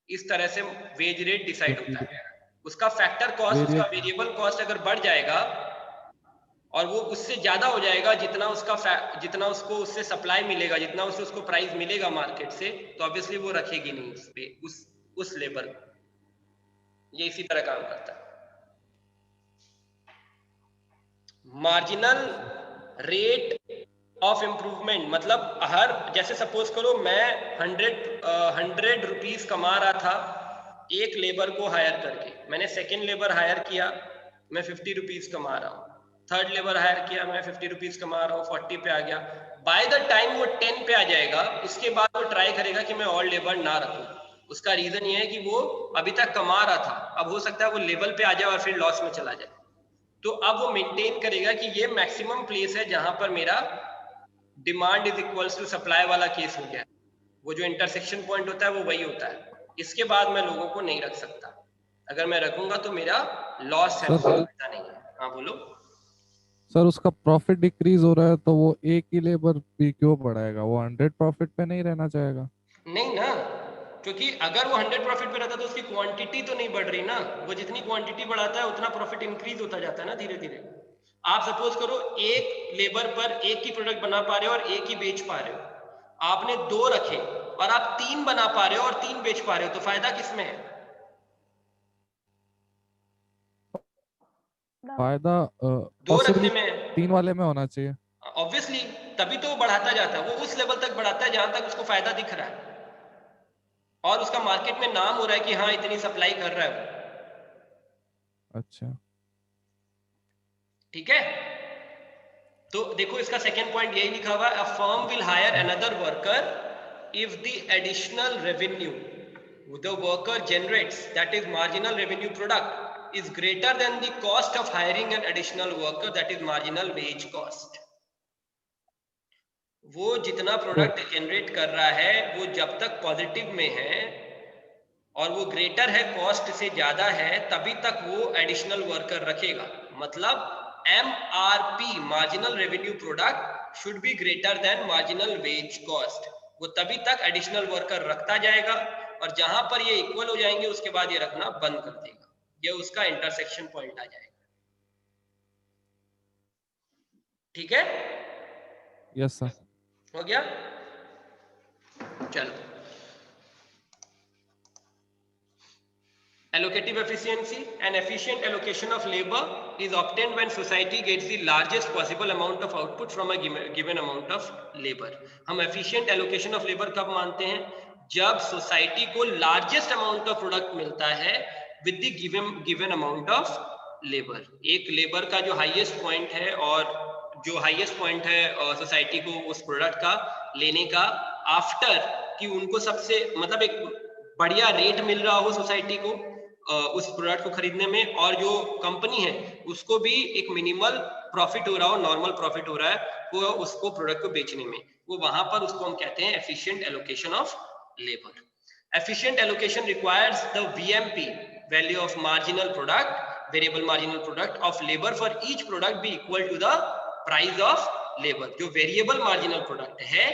इस तरह से वेज रेट डिसाइड होता है। उसका फैक्टर कॉस्ट, उसका वेरिएबल कॉस्ट अगर बढ़ जाएगा और वो उससे ज्यादा हो जाएगा जितना उसको उससे सप्लाई मिलेगा, जितना उसको प्राइस मिलेगा मार्केट से, तो ऑब्वियसली वो रखेगी नहीं उस पे उस लेबर को। ये इसी तरह काम करता है। मार्जिनल रेट ऑफ इम्प्रूवमेंट मतलब हर, जैसे सपोज करो मैं 100 रुपीज कमा रहा था एक लेबर को हायर करके, मैंने सेकेंड लेबर हायर किया, मैं 50 रुपीज कमा रहा हूँ। थर्ड लेबर हायर किया, मैं 50 रुपीज कमा रहा हूँ, 40 पे आ गया। बाय द टाइम वो 10 पे आ जाएगा, उसके बाद वो ट्राई करेगा कि मैं और लेबर ना रखूं। उसका रीजन ये है कि वो अभी तक कमा रहा था, अब हो सकता है वो लेवल पे आ जाए और फिर लॉस में चला जाए। तो अब वो मेंटेन करेगा कि ये मैक्सिमम प्लेस है जहां पर मेरा demand is equals to supply वाला केस हो गया। वो जो इंटरसेक्शन पॉइंट होता है वो वही होता है। इसके बाद मैं लोगों को नहीं रख सकता, अगर मैं रखूंगा तो मेरा लॉस है, फायदा नहीं है। हाँ बोलो सर, उसका प्रॉफिट डिक्रीज हो रहा है तो वो एक ही लेबर भी क्यों बढ़ाएगा? वो 100 प्रॉफिट पे नहीं रहना चाहेगा? नहीं ना, क्योंकि अगर वो 100 प्रॉफिट पे रहता तो उसकी क्वांटिटी तो नहीं बढ़ रही ना। वो जितनी क्वांटिटी बढ़ाता है उतना प्रॉफिट इंक्रीज होता जाता है ना धीरे धीरे। आप सपोज करो एक लेबर पर एक ही प्रोडक्ट बना पा रहे हो और एक ही बेच पा रहे हो, आपने 2 रखे और आप 3 बना पा रहे हो और 3 बेच पा रहे हो, तो फायदा किसमें है? फायदा 2 रखने पॉसिबली में है 3 वाले में होना चाहिए। ऑब्वियसली, तभी तो वो बढ़ाता जाता है, वो उस लेवल तक बढ़ाता है जहां तक उसको फायदा दिख रहा है और उसका मार्केट में नाम हो रहा है कि हाँ इतनी सप्लाई कर रहा है वो। अच्छा, ठीक है, तो देखो इसका सेकेंड पॉइंट यही लिखा हुआ है, a firm will hire another worker if the additional revenue the worker generates, that is marginal revenue product, is greater than the cost of hiring an additional worker, that is marginal wage cost. वो जितना प्रोडक्ट जनरेट कर रहा है वो जब तक पॉजिटिव में है और वो ग्रेटर है कॉस्ट से ज्यादा है तभी तक वो एडिशनल वर्कर रखेगा। मतलब MRP marginal revenue product should be greater than marginal wage cost, वो तभी तक एडिशनल वर्कर रखता जाएगा और जहां पर ये इक्वल हो जाएंगे उसके बाद ये रखना बंद कर देगा, ये उसका इंटरसेक्शन पॉइंट आ जाएगा। ठीक है, यस सर, हो गया। चलो, allocative efficiency, an efficient allocation of labor is obtained when society gets the largest possible amount of output from a given amount of labor. हम efficient allocation of labor कब मानते हैं? जब सोसाइटी को लार्जेस्ट अमाउंट ऑफ प्रोडक्ट मिलता है with the given amount of labour. एक लेबर का जो हाईएस्ट पॉइंट है और जो हाईएस्ट पॉइंट है सोसाइटी को उस प्रोडक्ट का लेने का आफ्टर कि उनको सबसे मतलब एक बढ़िया रेट मिल रहा हो सोसाइटी को उस प्रोडक्ट को खरीदने में, और जो कंपनी है उसको भी एक मिनिमल प्रॉफिट हो रहा हो, नॉर्मल प्रॉफिट हो रहा है वो उसको प्रोडक्ट को बेचने में, वो वहां पर उसको हम कहते हैं efficient allocation of labour. Efficient allocation requires the VMP, value of marginal product, variable marginal product of labour for each product be equal to the price of labour. जो वेरिएबल मार्जिनल प्रोडक्ट है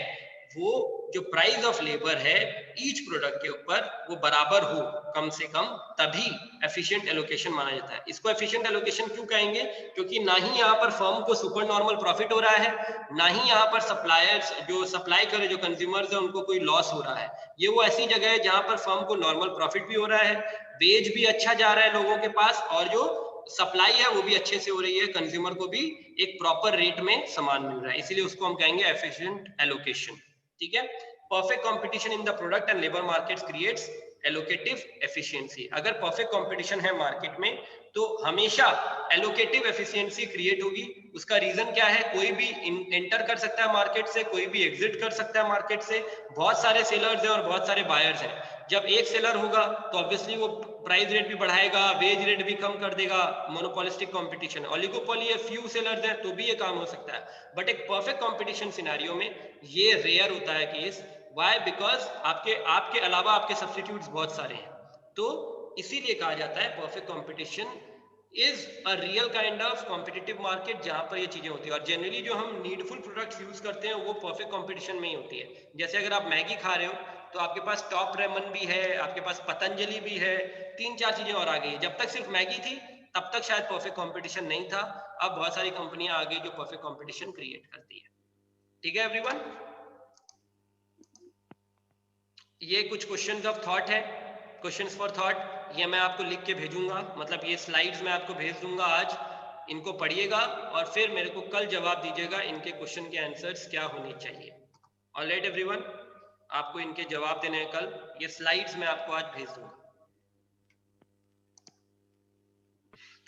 वो जो प्राइस ऑफ लेबर है ईच प्रोडक्ट के ऊपर वो बराबर हो कम से कम, तभी एफिशिएंट एलोकेशन माना जाता है। इसको एफिशिएंट एलोकेशन क्यों कहेंगे? क्योंकि ना ही यहाँ पर फर्म को सुपर नॉर्मल प्रॉफिट हो रहा है, ना ही यहाँ पर सप्लायर्स जो सप्लाई करे जो कंज्यूमर्स है उनको कोई लॉस हो रहा है। ये वो ऐसी जगह है जहाँ पर फर्म को नॉर्मल प्रॉफिट भी हो रहा है, वेज भी अच्छा जा रहा है लोगों के पास, और जो सप्लाई है वो भी अच्छे से हो रही है, कंज्यूमर को भी एक प्रॉपर रेट में सामान मिल रहा है, इसीलिए उसको हम कहेंगे एफिशिएंट एलोकेशन। ठीक है, perfect competition in the product and labour markets creates allocative efficiency. अगर परफेक्ट कंपटीशन है मार्केट में तो हमेशा एलोकेटिव एफिशिएंसी क्रिएट होगी। उसका रीजन क्या है? कोई भी एंटर कर सकता है मार्केट से, कोई भी एग्जिट कर सकता है मार्केट से, बहुत सारे सेलर्स हैं और बहुत सारे बायर्स हैं। जब एक सेलर होगा तो ऑब्वियसली वो प्राइस रेट भी बढ़ाएगा, वेज रेट भी कम कर देगा, मोनोपोलिस्टिक कंपटीशन। ओलिगोपोली है, फ्यू सेलर्स हैं तो भी ये काम हो सकता है, बट एक परफेक्ट कंपटीशन सिनेरियो में ये रेयर होता है केस। व्हाई? बिकॉज आपके अलावा आपके सब्स्टिट्यूट्स बहुत सारे हैं, तो इसीलिए कहा जाता है perfect competition is a real kind of competitive market जहां पर ये चीजें होती है। और जनरली जो हम नीडफुल प्रोडक्ट्स यूज करते हैं वो परफेक्ट कंपटीशन में ही होती है। जैसे अगर आप मैगी खा रहे हो तो आपके पास टॉप रेमन भी है, आपके पास पतंजलि भी है, 3-4 चीजें और आ गई है। जब तक सिर्फ मैगी थी तब तक शायद परफेक्ट कंपटीशन नहीं था, अब बहुत सारी कंपनियां आ गई जो परफेक्ट कंपटीशन क्रिएट करती है। ठीक है एवरीवन, ये कुछ क्वेश्चंस ऑफ थॉट है, क्वेश्चंस फॉर थॉट, ये मैं आपको लिख के भेजूंगा, मतलब ये स्लाइड्स मैं आपको भेज दूंगा आज, इनको पढ़िएगा और फिर मेरे को कल जवाब दीजिएगा इनके क्वेश्चन के आंसर्स क्या होने चाहिए। ऑलराइट एवरीवन, आपको इनके जवाब देने हैं कल, ये स्लाइड्स मैं आपको आज भेज दूंगा।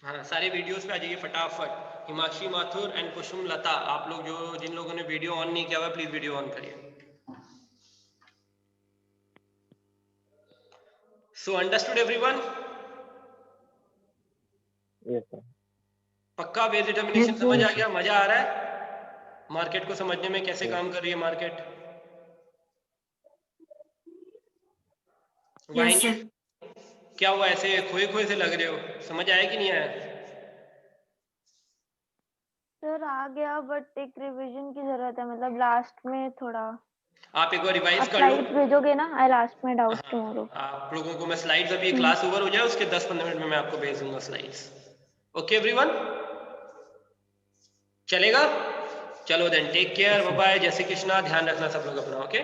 हाँ, सारे वीडियोस पे आ जाइए फटाफट। हिमाक्षी माथुर एंड कुसुम लता, आप लोग जो जिन लोगों ने वीडियो ऑन नहीं किया हुआ प्लीज वीडियो ऑन करिए। So understood everyone? Yes, sir. पक्का वेज डिटर्मिनेशन समझ आ गया? मजा आ रहा है मार्केट को समझने में, कैसे काम कर रही है मार्केट? Yes, sir. क्या हुआ, ऐसे खोए खोए से लग रहे हो? समझ आया कि नहीं आया? सर आ गया, बट एक रिवीजन की जरूरत है, मतलब लास्ट में थोड़ा आप एक बार रिवाइज कर लो। स्लाइड्स भेजोगे ना? आई लास्ट में डाउट टुमारो। आप लोगों को मैं स्लाइड्स, अभी क्लास ओवर हो जाए उसके 10-15 मिनट में मैं आपको भेज दूंगा स्लाइड्स। ओके एवरीवन, चलेगा? चलो then, take care, bye bye, जय श्री कृष्णा, ध्यान रखना सब लोग अपना। ओके।